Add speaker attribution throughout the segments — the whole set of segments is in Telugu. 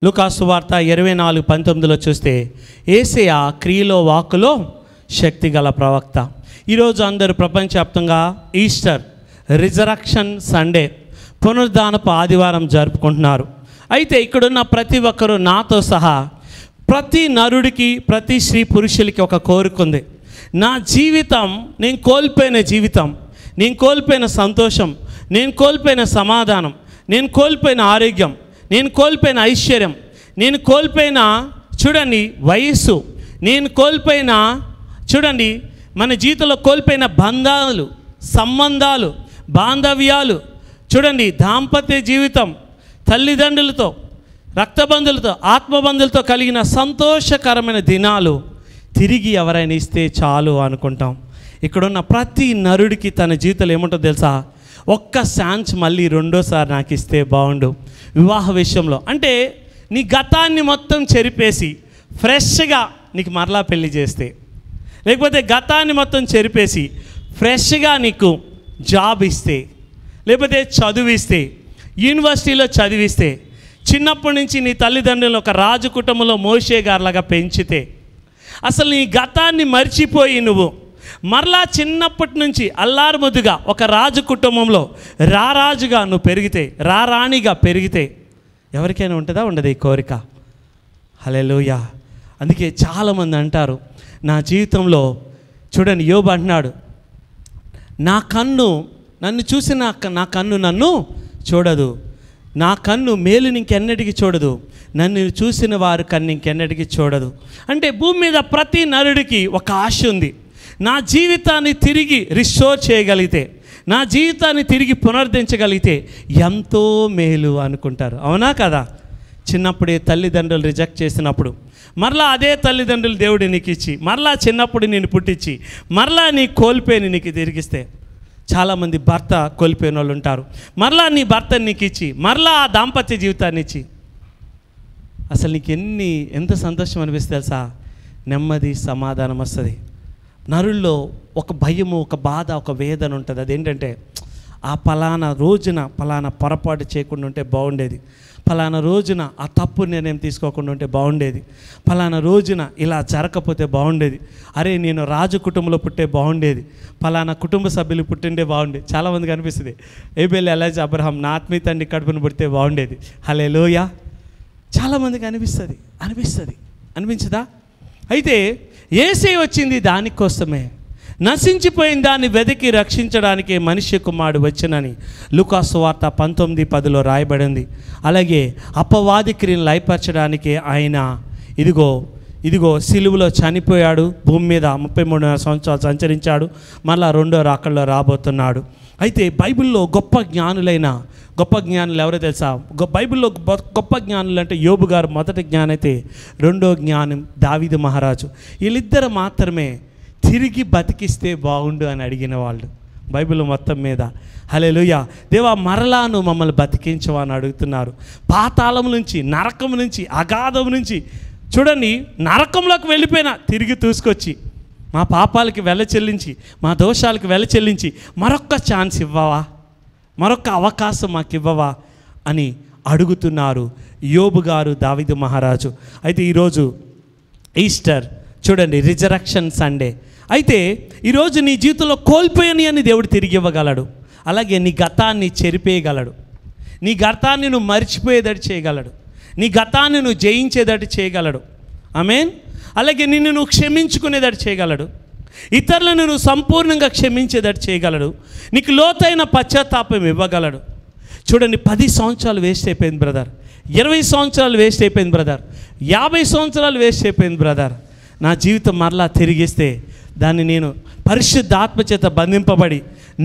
Speaker 1: లూకాసు వార్త 24:19 చూస్తే యేసయ్య క్రియలో వాక్కులో శక్తి గల ప్రవక్త. ఈరోజు అందరూ ప్రపంచవ్యాప్తంగా ఈస్టర్ రిజరక్షన్ సండే పునరుద్ధానపు ఆదివారం జరుపుకుంటున్నారు. అయితే ఇక్కడున్న ప్రతి ఒక్కరూ నాతో సహా ప్రతి నరుడికి ప్రతి స్త్రీ పురుషులకి ఒక కోరిక ఉంది. నా జీవితం నేను కోల్పోయిన జీవితం, నేను కోల్పోయిన సంతోషం, నేను కోల్పోయిన సమాధానం, నేను కోల్పోయిన ఆరోగ్యం, నేను కోల్పోయిన ఐశ్వర్యం, నేను కోల్పోయిన చూడండి వయస్సు, నేను కోల్పోయిన చూడండి మన జీవితంలో కోల్పోయిన బంధాలు, సంబంధాలు, బాంధవ్యాలు, చూడండి దాంపత్య జీవితం, తల్లిదండ్రులతో, రక్తబంధులతో, ఆత్మబంధులతో కలిగిన సంతోషకరమైన దినాలు తిరిగి ఎవరైనా ఇస్తే చాలు అనుకుంటాం. ఇక్కడున్న ప్రతి నరుడికి తన జీవితంలో ఏముంటుందో తెలుసా? ఒక్క ఛాన్స్ మళ్ళీ రెండోసారి నాకు ఇస్తే బాగుండు. వివాహ విషయంలో అంటే నీ గతాన్ని మొత్తం చెరిపేసి ఫ్రెష్గా నీకు మరలా పెళ్లి చేస్తే, లేకపోతే గతాన్ని మొత్తం చెరిపేసి ఫ్రెష్గా నీకు జాబ్ ఇస్తే, లేకపోతే చదివిస్తే, యూనివర్సిటీలో చదివిస్తే, చిన్నప్పటి నుంచి నీ తల్లిదండ్రులు ఒక రాజు కుటుంబంలో మోషే గారిలాగా పెంచితే, అసలు నీ గతాన్ని మర్చిపోయి నువ్వు మరలా చిన్నప్పటి నుంచి అల్లారుముద్దుగా ఒక రాజు కుటుంబంలో రారాజుగా నువ్వు పెరిగితే, రారాణిగా పెరిగితే ఎవరికైనా ఉంటుందా? ఉండదు ఈ కోరిక. హల్లెలూయా. అందుకే చాలామంది అంటారు నా జీవితంలో చూడండి, యోబు అంటున్నాడు, నా కన్ను నన్ను చూసి నా కన్ను నన్ను చూడదు, నా కన్ను మేలు ఇంకెన్నటికి చూడదు, నన్ను చూసిన వారు కన్ను ఇంకెన్నటికి చూడదు. అంటే భూమి మీద ప్రతి నరుడికి ఒక ఆశ ఉంది. నా జీవితాన్ని తిరిగి రిస్టోర్ చేయగలిగితే, నా జీవితాన్ని తిరిగి పునరుద్ధరించగలిగితే ఎంతో మేలు అనుకుంటారు. అవునా కదా? చిన్నప్పుడే తల్లిదండ్రులు రిజెక్ట్ చేసినప్పుడు మరలా అదే తల్లిదండ్రులు దేవుడు నీకు ఇచ్చి, మరలా చిన్నప్పుడు నేను పుట్టించి, మరలా నీ కోల్పోయి నీకు తిరిగిస్తే, చాలామంది భర్త కోల్పోయిన వాళ్ళు ఉంటారు, మరలా నీ భర్తని నీకు ఇచ్చి, మరలా ఆ దాంపత్య జీవితాన్ని ఇచ్చి, అసలు నీకు ఎంత సంతోషం అనిపిస్తుంది తెలుసా? నెమ్మది, సమాధానం వస్తుంది. నరుల్లో ఒక భయము, ఒక బాధ, ఒక వేదన ఉంటుంది. అదేంటంటే ఆ పలానా రోజున పలానా పొరపాటు చేయకుండా ఉంటే బాగుండేది, పలానా రోజున ఆ తప్పు నిర్ణయం తీసుకోకుండా ఉంటే బాగుండేది, పలానా రోజున ఇలా జరగకపోతే బాగుండేది, అరే నేను రాజు కుటుంబంలో పుట్టే బాగుండేది, పలానా కుటుంబ సభ్యులు పుట్టిండే బాగుండేది. చాలామందికి అనిపిస్తుంది ఏబేల్, ఎలైజా, అబ్రహాం నా ఆత్మీయ తండ్రి కడుపును పుడితే బాగుండేది. హల్లెలూయా. చాలామందికి అనిపించదా? అయితే యేసయ్య వచ్చింది దానికోసమే, నశించిపోయిన దాన్ని వెతికి రక్షించడానికి మనిషి కుమారుడు వచ్చనని లూకాసు వార్త 19:10 రాయబడింది. అలాగే అపవాది క్రియను లయపరచడానికి ఆయన ఇదిగో సిలువలో చనిపోయాడు, భూమి మీద 33 సంవత్సరాలు సంచరించాడు, మళ్ళా రెండో రాకల్లో రాబోతున్నాడు. అయితే బైబిల్లో గొప్ప జ్ఞానులు ఎవరో తెలుసా? బైబిల్లో గొప్ప జ్ఞానులు అంటే యోబు గారు మొదటి జ్ఞానం అయితే, రెండో జ్ఞానం దావీదు మహారాజు. వీళ్ళిద్దరు మాత్రమే తిరిగి బతికిస్తే బాగుండు అని అడిగిన వాళ్ళు బైబిల్ మొత్తం మీద. హల్లెలూయా. దేవా మరలా నువ్వు మమ్మల్ని బతికించవా అని అడుగుతున్నారు. పాతాళం నుంచి, నరకం నుంచి, అగాధం నుంచి, చూడండి నరకంలోకి వెళ్ళిపోయినా తిరిగి తీసుకొచ్చి మా పాపాలకి వెల చెల్లించి, మా దోషాలకి వెల చెల్లించి మరొక్క ఛాన్స్ ఇవ్వవా, మరొక అవకాశం మాకు ఇవ్వవా అని అడుగుతున్నారు యోబు గారు, దావీదు మహారాజు. అయితే ఈరోజు ఈస్టర్ చూడండి, రిజరక్షన్ సండే. అయితే ఈరోజు నీ జీవితంలో కోల్పోయని అని దేవుడు తిరిగి ఇవ్వగలడు. అలాగే నీ గతాన్ని చెరిపేయగలడు, నీ గతాన్ని నువ్వు మర్చిపోయేదటి చేయగలడు, నీ గతాన్ని నువ్వు జయించేదటి చేయగలడు. ఆమేన్. అలాగే నిన్ను నువ్వు క్షమించుకునేదటి చేయగలడు, ఇతరులను నువ్వు సంపూర్ణంగా క్షమించేదటి చేయగలడు, నీకు లోతైన పశ్చాత్తాపం ఇవ్వగలడు. చూడండి 10 సంవత్సరాలు వేస్ట్ అయిపోయింది బ్రదర్, 20 సంవత్సరాలు వేస్ట్ అయిపోయింది బ్రదర్, 50 సంవత్సరాలు వేస్ట్ అయిపోయింది బ్రదర్. నా జీవితం మరలా తిరిగిస్తే దాన్ని నేను పరిశుద్ధాత్మ చేత బంధింపబడి,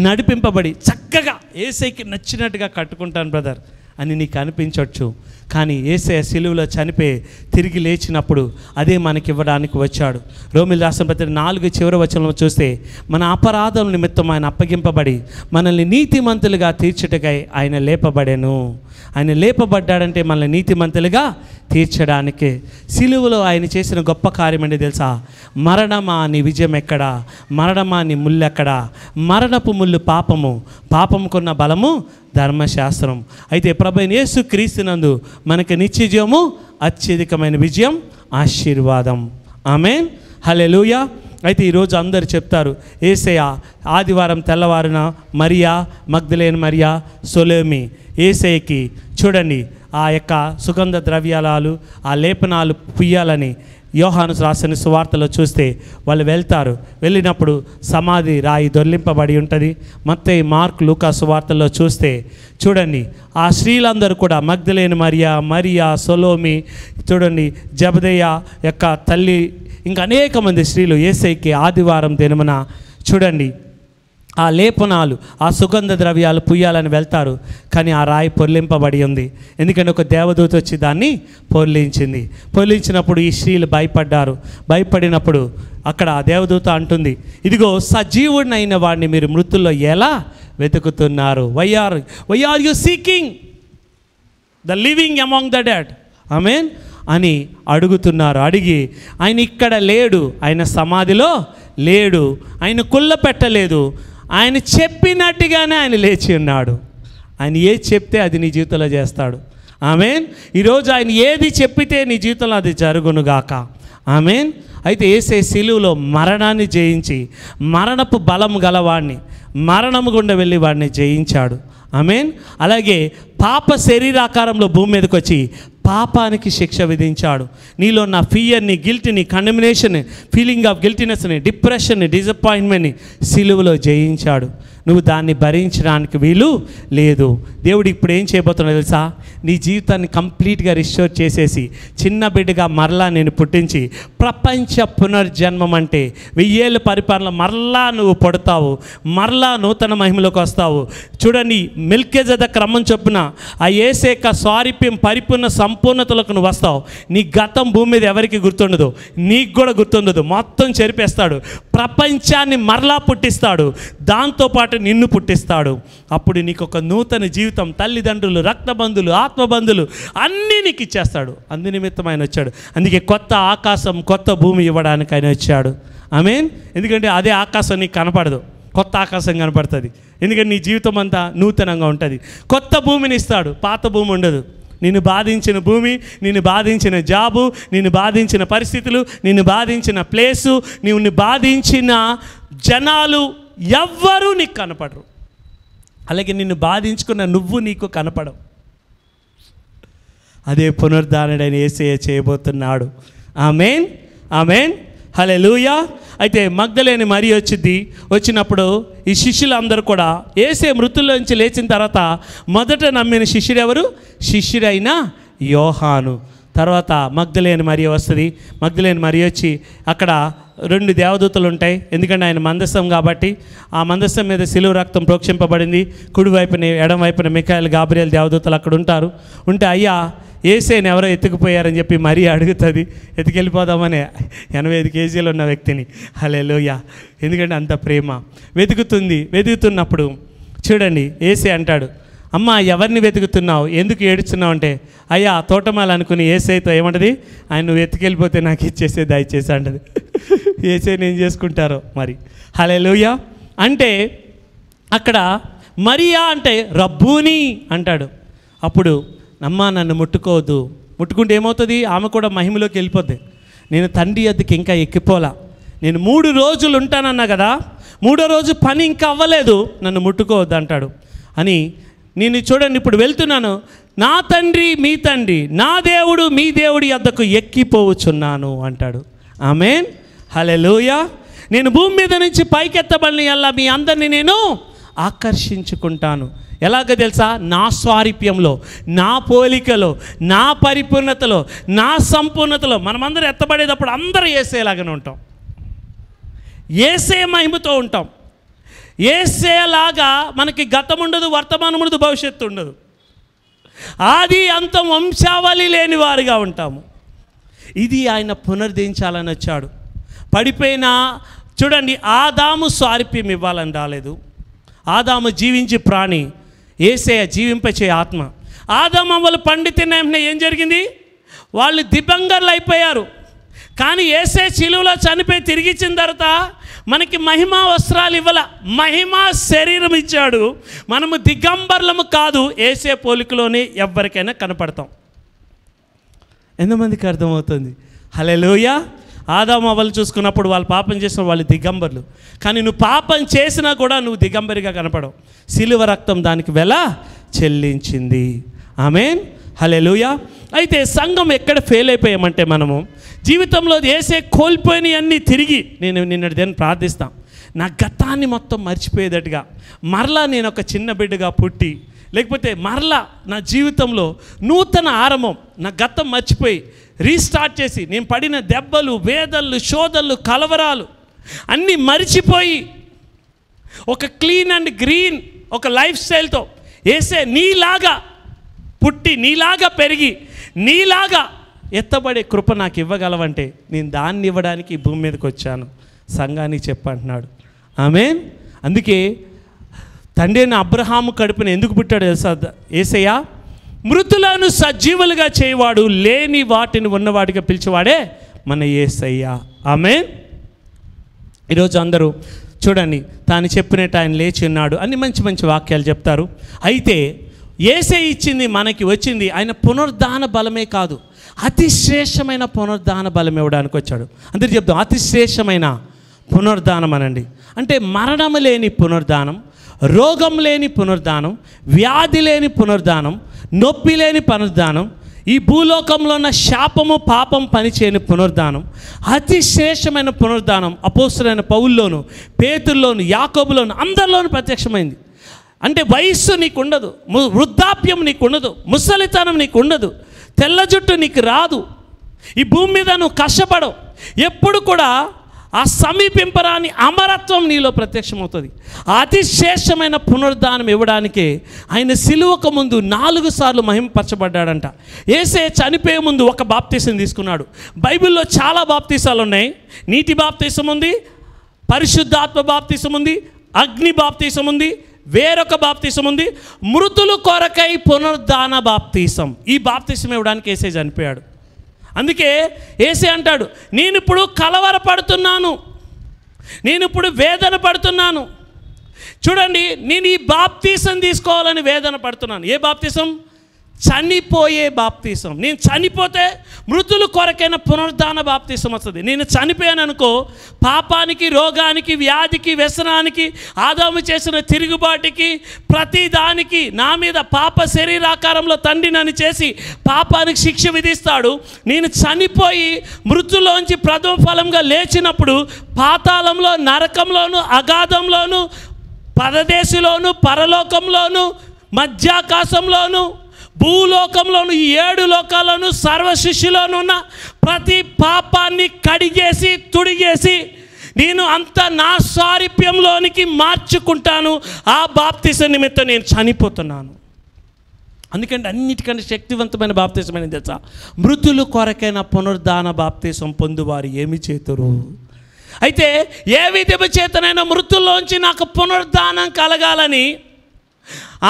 Speaker 1: నడిపింపబడి చక్కగా యేసయ్యకి నచ్చినట్టుగా కట్టుకుంటాను బ్రదర్ అని నీకు అనిపించవచ్చు. కానీ యేసయ్య సిలువలో చనిపోయి తిరిగి లేచినప్పుడు అదే మనకి ఇవ్వడానికి వచ్చాడు. రోమీయులకు రాసిన పత్రిక 4 చివరి వచనంలో చూస్తే, మన అపరాధం నిమిత్తం ఆయన అప్పగింపబడి మనల్ని నీతిమంతులుగా తీర్చుటకై ఆయన లేపబడెను. ఆయన లేపబడ్డాడంటే మనల్ని నీతిమంతులుగా తీర్చడానికి. సిలువలో ఆయన చేసిన గొప్ప కార్యం ఏంటి తెలుసా? మరణమా నీ విజయం ఎక్కడా, మరణమా నీ ముళ్ళు ఎక్కడా? మరణపు ముళ్ళు పాపము, పాపముకున్న బలము ధర్మశాస్త్రం. అయితే ప్రభువైన యేసు క్రీస్తునందు మనకి నిత్య జీవము, అత్యధికమైన విజయం, ఆశీర్వాదం. ఆమేన్, హల్లెలూయా. అయితే ఈరోజు అందరు చెప్తారు, యేసయ్య ఆదివారం తెల్లవారున మరియా మగ్దలేని మరియా సొలోమి యేసయ్యకి చూడండి ఆ యొక్క సుగంధ ద్రవ్యాలు, ఆ లేపనాలు పుయ్యాలని యోహాను రాసిన సువార్తలో చూస్తే వాళ్ళు వెళ్తారు. వెళ్ళినప్పుడు సమాధి రాయి దొర్లింపబడి ఉంటుంది. మత్తయి, మార్కు, లూకా సువార్తల్లో చూస్తే చూడండి ఆ స్త్రీలందరూ కూడా మగ్దలేని మరియా సొలోమి, చూడండి జబదయ్య యొక్క తల్లి, ఇంకా అనేక మంది స్త్రీలు యేసయ్యకి ఆదివారం దినమున చూడండి ఆ లేపనాలు, ఆ సుగంధ ద్రవ్యాలు పుయ్యాలని వెళ్తారు. కానీ ఆ రాయి పొర్లింపబడి ఉంది. ఎందుకంటే ఒక దేవదూత వచ్చి దాన్ని పొర్లించింది. పొర్లించినప్పుడు ఈ స్త్రీలు భయపడ్డారు. భయపడినప్పుడు అక్కడ ఆ దేవదూత అంటుంది, ఇదిగో సజీవుడినైన వాడిని మీరు మృతుల్లో ఎలా వెతుకుతున్నారు? Why are you seeking the living among the dead? Amen అని అడుగుతున్నారు. అడిగి ఆయన ఇక్కడ లేడు, ఆయన సమాధిలో లేడు, ఆయన కుళ్ళ పెట్టలేదు, ఆయన చెప్పినట్టుగానే ఆయన లేచి ఉన్నాడు. ఆయన ఏది చెప్తే అది నీ జీవితంలో చేస్తాడు. ఆమేన్. ఈరోజు ఆయన ఏది చెప్పితే నీ జీవితంలో అది జరుగునుగాక. ఆమేన్. అయితే యేసయ్య సిలువలో మరణాన్ని జయించి, మరణపు బలం గలవాడిని, మరణము గుండా వెళ్ళి వాడిని జయించాడు. ఆమేన్. అలాగే పాప శరీరాకారంలో భూమి మీదకి వచ్చి పాపానికి శిక్ష విధించాడు. నీలో ఉన్న ఫియర్ని, గిల్ట్ని, కండమినేషన్, ఫీలింగ్ ఆఫ్ గిల్టీనెస్ని, డిప్రెషన్ని, డిసప్పాయింట్మెంట్ని సిలువలో జయించాడు. నువ్వు దాన్ని భరించడానికి వీలు లేదు. దేవుడు ఇప్పుడు ఏం చేయబోతున్నాడు తెలుసా? నీ జీవితాన్ని కంప్లీట్గా రిస్టోర్ చేసేసి చిన్న బిడ్డగా మరలా నేను పుట్టించి ప్రపంచ పునర్జన్మం అంటే 1000 ఏళ్ళ పరిపాలన మరలా నువ్వు పడతావు, మరలా నూతన మహిమలోకి వస్తావు. చూడండి మెల్కీజెదెకు క్రమం చొప్పున ఆ యేసయ్య స్వారూప్యం పరిపూర్ణ సంపూర్ణతలకు నువ్వు వస్తావు. నీ గతం భూమి మీద ఎవరికి గుర్తుండదు, నీకు కూడా గుర్తుండదు. మొత్తం చెరిపేస్తాడు. ప్రపంచాన్ని మరలా పుట్టిస్తాడు, దాంతోపాటు నిన్ను పుట్టిస్తాడు. అప్పుడు నీకు ఒక నూతన జీవితం, తల్లిదండ్రులు, రక్తబంధులు, ఆత్మబంధులు అన్నీ నీకు ఇచ్చేస్తాడు. అందు నిమిత్తం ఆయన వచ్చాడు. అందుకే కొత్త ఆకాశం, కొత్త భూమి ఇవ్వడానికి ఆయన వచ్చాడు. ఆమేన్. ఎందుకంటే అదే ఆకాశం నీకు కనపడదు, కొత్త ఆకాశం కనపడుతుంది. ఎందుకంటే నీ జీవితం అంతా నూతనంగా ఉంటుంది. కొత్త భూమిని ఇస్తాడు, పాత భూమి ఉండదు. నిన్ను బాధించిన భూమి, నిన్ను బాధించిన జాబు, నిన్ను బాధించిన పరిస్థితులు, నిన్ను బాధించిన ప్లేసు, నిన్ను బాధించిన జనాలు ఎవ్వరూ నీకు కనపడరు. అలాగే నిన్ను బాధించుకున్న నువ్వు నీకు కనపడవు. అదే పునరుద్ధరణుడైన యేసయ్య చేయబోతున్నాడు. ఆమేన్, ఆమేన్, హల్లెలూయా. అయితే మగ్దలేని మరియ వచ్చినప్పుడు ఈ శిష్యులందరూ కూడా యేసయ్య మృతుల్లోంచి లేచిన తర్వాత మొదట నమ్మిన శిష్యుడు ఎవరు? శిష్యుడైన యోహాను. తర్వాత మగ్దలేని మరియ వస్తుంది. మగ్దలేని మరియ వచ్చి అక్కడ 2 దేవదూతలు ఉంటాయి. ఎందుకంటే ఆయన మందసం కాబట్టి ఆ మందసం మీద సిలువ రక్తం ప్రోక్షింపబడింది. కుడివైపున ఎడమవైపున మిఖాయేలు, గాబ్రియేలు దేవదూతలు అక్కడ ఉంటే అయ్యా యేసయ్యని ఎవరో ఎత్తుకుపోయారని చెప్పి మరీ అడుగుతుంది. ఎత్తుకెళ్ళిపోదామని 85 కేజీలు ఉన్న వ్యక్తిని. హల్లెలూయా. ఎందుకంటే అంత ప్రేమ. వెతుకుతున్నప్పుడు చూడండి యేసయ్య అంటాడు, అమ్మ ఎవరిని వెతుకుతున్నావు, ఎందుకు ఏడుస్తున్నావు అంటే, అయ్యా తోటమాల అనుకుని యేసయ్యతో ఏమంటది, ఆయన నువ్వు ఎత్తుకెళ్ళిపోతే నాకు ఇచ్చేసే దయచేసి అంటది. యేసయ్యని ఏం చేసుకుంటారో మరి. హల్లెలూయా. అంటే అక్కడ మరియా అంటే రబ్బూని అంటాడు. అప్పుడు అమ్మ నన్ను ముట్టుకోవద్దు, ముట్టుకుంటే ఏమవుతుంది, ఆమె కూడా మహిమలోకి వెళ్ళిపోద్ది. నేను తండ్రి వద్దకు ఇంకా ఎక్కిపోలా, నేను 3 రోజులు ఉంటానన్నా కదా, 3వ రోజు పని ఇంకా అవ్వలేదు, నన్ను ముట్టుకోవద్దు అంటాడు. అని నేను చూడండి ఇప్పుడు వెళ్తున్నాను, నా తండ్రి మీ తండ్రి, నా దేవుడు మీ దేవుడి వద్దకు ఎక్కిపోవచ్చున్నాను అంటాడు. ఆమేన్, హల్లెలూయా. నేను భూమి మీద నుంచి పైకెత్తబడిన యెల్లా మీ అందరినీ నేను ఆకర్షించుకుంటాను. ఎలాగో తెలుసా? నా స్వారూప్యంలో, నా పోలికలో, నా పరిపూర్ణతలో, నా సంపూర్ణతలో. మనమందరం ఎత్తబడేటప్పుడు అందరూ యేసయ్యలాగానే ఉంటాం, యేసయ్య మహిమతో ఉంటాం. యేసయ్యలాగా మనకి గతం ఉండదు, వర్తమానం ఉండదు, భవిష్యత్తు ఉండదు. ఆది అంతం వంశావళి లేని వారిగా ఉంటాము. ఇది ఆయన పునరుద్ధరించాలని వచ్చాడు. పడిపోయిన చూడండి ఆదాము స్వారూప్యం ఇవ్వాలని రాలేదు. ఆదాము జీవించే ప్రాణి, యేసయ్య జీవింపచే ఆత్మ. ఆదాము అవ్వలు పండితిన వెంటనే ఏం జరిగింది? వాళ్ళు దిగంబరులు అయిపోయారు. కానీ యేసే శిలువలో చనిపోయి తిరిగి ఇచ్చిన తర్వాత మనకి మహిమా వస్త్రాలు ఇవ్వాల, మహిమా శరీరం ఇచ్చాడు. మనము దిగంబరులము కాదు, యేసే పోలికలోనే ఎవరికైనా కనపడతాం. ఎంతమందికి అర్థమవుతుంది? హల్లెలూయా. ఆదాము అవ్వలు చూసుకున్నప్పుడు వాళ్ళు పాపం చేసిన వాళ్ళు దిగంబరులు, కానీ నువ్వు పాపం చేసినా కూడా నువ్వు దిగంబరిగా కనపడవు. సిలువ రక్తం దానికి వెల చెల్లించింది. ఆమేన్, హల్లెలూయా. అయితే సంఘం ఎక్కడ ఫెయిల్ అయిపోయామంటే, మనము జీవితంలో యేసే కోల్పోయినవన్నీ తిరిగి, నేను నిన్నటి దినం ప్రార్థిస్తాను, నా గతాన్ని మొత్తం మర్చిపోయేటట్టుగా, మరలా నేను ఒక చిన్న బిడ్డగా పుట్టి, లేకపోతే మరలా నా జీవితంలో నూతన ఆరంభం, నా గతం మర్చిపోయి రీస్టార్ట్ చేసి, నేను పడిన దెబ్బలు, వేదనలు, శోధనలు, కలవరాలు అన్నీ మర్చిపోయి ఒక క్లీన్ అండ్ గ్రీన్ ఒక లైఫ్ స్టైల్తో యేసే నీలాగా పుట్టి, నీలాగా పెరిగి, నీలాగా ఎత్తబడే కృప నాకు ఇవ్వగలవంటే, నేను దాన్ని ఇవ్వడానికి ఈ భూమి మీదకి వచ్చాను, సంఘానికి చెప్పంటున్నాడు. ఆమేన్. అందుకే తండ్రి అయిన అబ్రహాము కడుపున ఎందుకు పుట్టాడు తెలుసా యేసయ్య? మృతులను సజీవులుగా చేయవాడు, లేని వాటిని ఉన్నవాడిగా పిలిచేవాడే మన యేసయ్య. ఆమేన్. ఈరోజు అందరూ చూడండి, తాను చెప్పినట్టు ఆయన లేచి ఉన్నాడు అని మంచి మంచి వాక్యాలు చెప్తారు. అయితే యేసే ఇచ్చింది, మనకి వచ్చింది ఆయన పునరుద్ధాన బలమే కాదు, అతి శ్రేష్టమైన పునరుద్ధాన బలం ఇవ్వడానికి వచ్చాడు. అందరూ చెప్తాం, అతి శ్రేష్టమైన పునరుద్ధానం అనండి. అంటే మరణం లేని పునరుద్ధానం, రోగం లేని పునరుద్ధానం, వ్యాధి లేని పునరుద్ధానం, నొప్పి లేని పునరుద్ధానం, ఈ భూలోకంలో ఉన్న శాపము పాపం పనిచేయని పునరుద్ధానం, అతి శ్రేష్టమైన పునరుద్ధానం అపోస్తలుడైన పౌల్లోను, పేతురులోను, యాకోబులోను, అందరిలోనూ ప్రత్యక్షమైంది. అంటే వయస్సు నీకు ఉండదు, వృద్ధాప్యం నీకు ఉండదు, ముసలితనం నీకు ఉండదు, తెల్ల జుట్టు నీకు రాదు, ఈ భూమి మీద నువ్వు కష్టపడవు, ఎప్పుడు కూడా ఆ సమీపింపరాని అమరత్వం నీలో ప్రత్యక్షమవుతుంది. అతి శ్రేష్టమైన పునరుద్ధానం ఇవ్వడానికే ఆయన సిలువకు ముందు 4 సార్లు మహిమపరచబడ్డాడంట. యేసే చనిపోయే ముందు ఒక బాప్తీసం తీసుకున్నాడు. బైబిల్లో చాలా బాప్తీసాలు ఉన్నాయి. నీటి బాప్తీసం ఉంది, పరిశుద్ధాత్మ బాప్తీసం ఉంది, అగ్ని బాప్తీసం ఉంది, వేరొక బాప్తీసం ఉంది, మృతులు కొరకై పునరుద్ధాన బాప్తీసం. ఈ బాప్తీసం ఇవ్వడానికి యేసే చనిపోయాడు. అందుకే యేసే అంటాడు, నేను ఇప్పుడు కలవరపడుతున్నాను, నేను ఇప్పుడు వేదన పడుతున్నాను. చూడండి, నేను ఈ బాప్తీసం తీసుకోవాలని వేదన పడుతున్నాను. ఏ బాప్తీసం? చనిపోయే బాప్తీసం. నేను చనిపోతే మృతులు కొరకైన పునరుద్ధాన బాప్తీసం వస్తుంది. నేను చనిపోయాను అనుకో, పాపానికి, రోగానికి, వ్యాధికి, వ్యసనానికి, ఆదాము చేసిన తిరుగుబాటుకి, ప్రతి దానికి నా మీద పాప శరీరాకారంలో తండ్రి నన్ను చేసి పాపానికి శిక్ష విధిస్తాడు. నేను చనిపోయి మృతుల్లోంచి ప్రథమ ఫలంగా లేచినప్పుడు పాతాళంలో, నరకంలోను, అగాధంలోను, పరదేశిలోను, పరలోకంలోను, మధ్యాకాశంలోను, భూలోకంలోను, ఈ 7 లోకాలను, సర్వశిష్యులోను ఉన్న ప్రతి పాపాన్ని కడిగేసి తుడిగేసి నేను అంత నా సారూప్యంలోనికి మార్చుకుంటాను. ఆ బాప్తీసం నిమిత్తం నేను చనిపోతున్నాను. అందుకంటే అన్నిటికంటే శక్తివంతమైన బాప్తీసమైన తెలుసా? మృతులు కొరకైన పునరుద్ధాన బాప్తీసం పొందువారు ఏమి చేతురు? అయితే ఏ విధము చేతనైనా మృతుల్లోంచి నాకు పునరుద్ధానం కలగాలని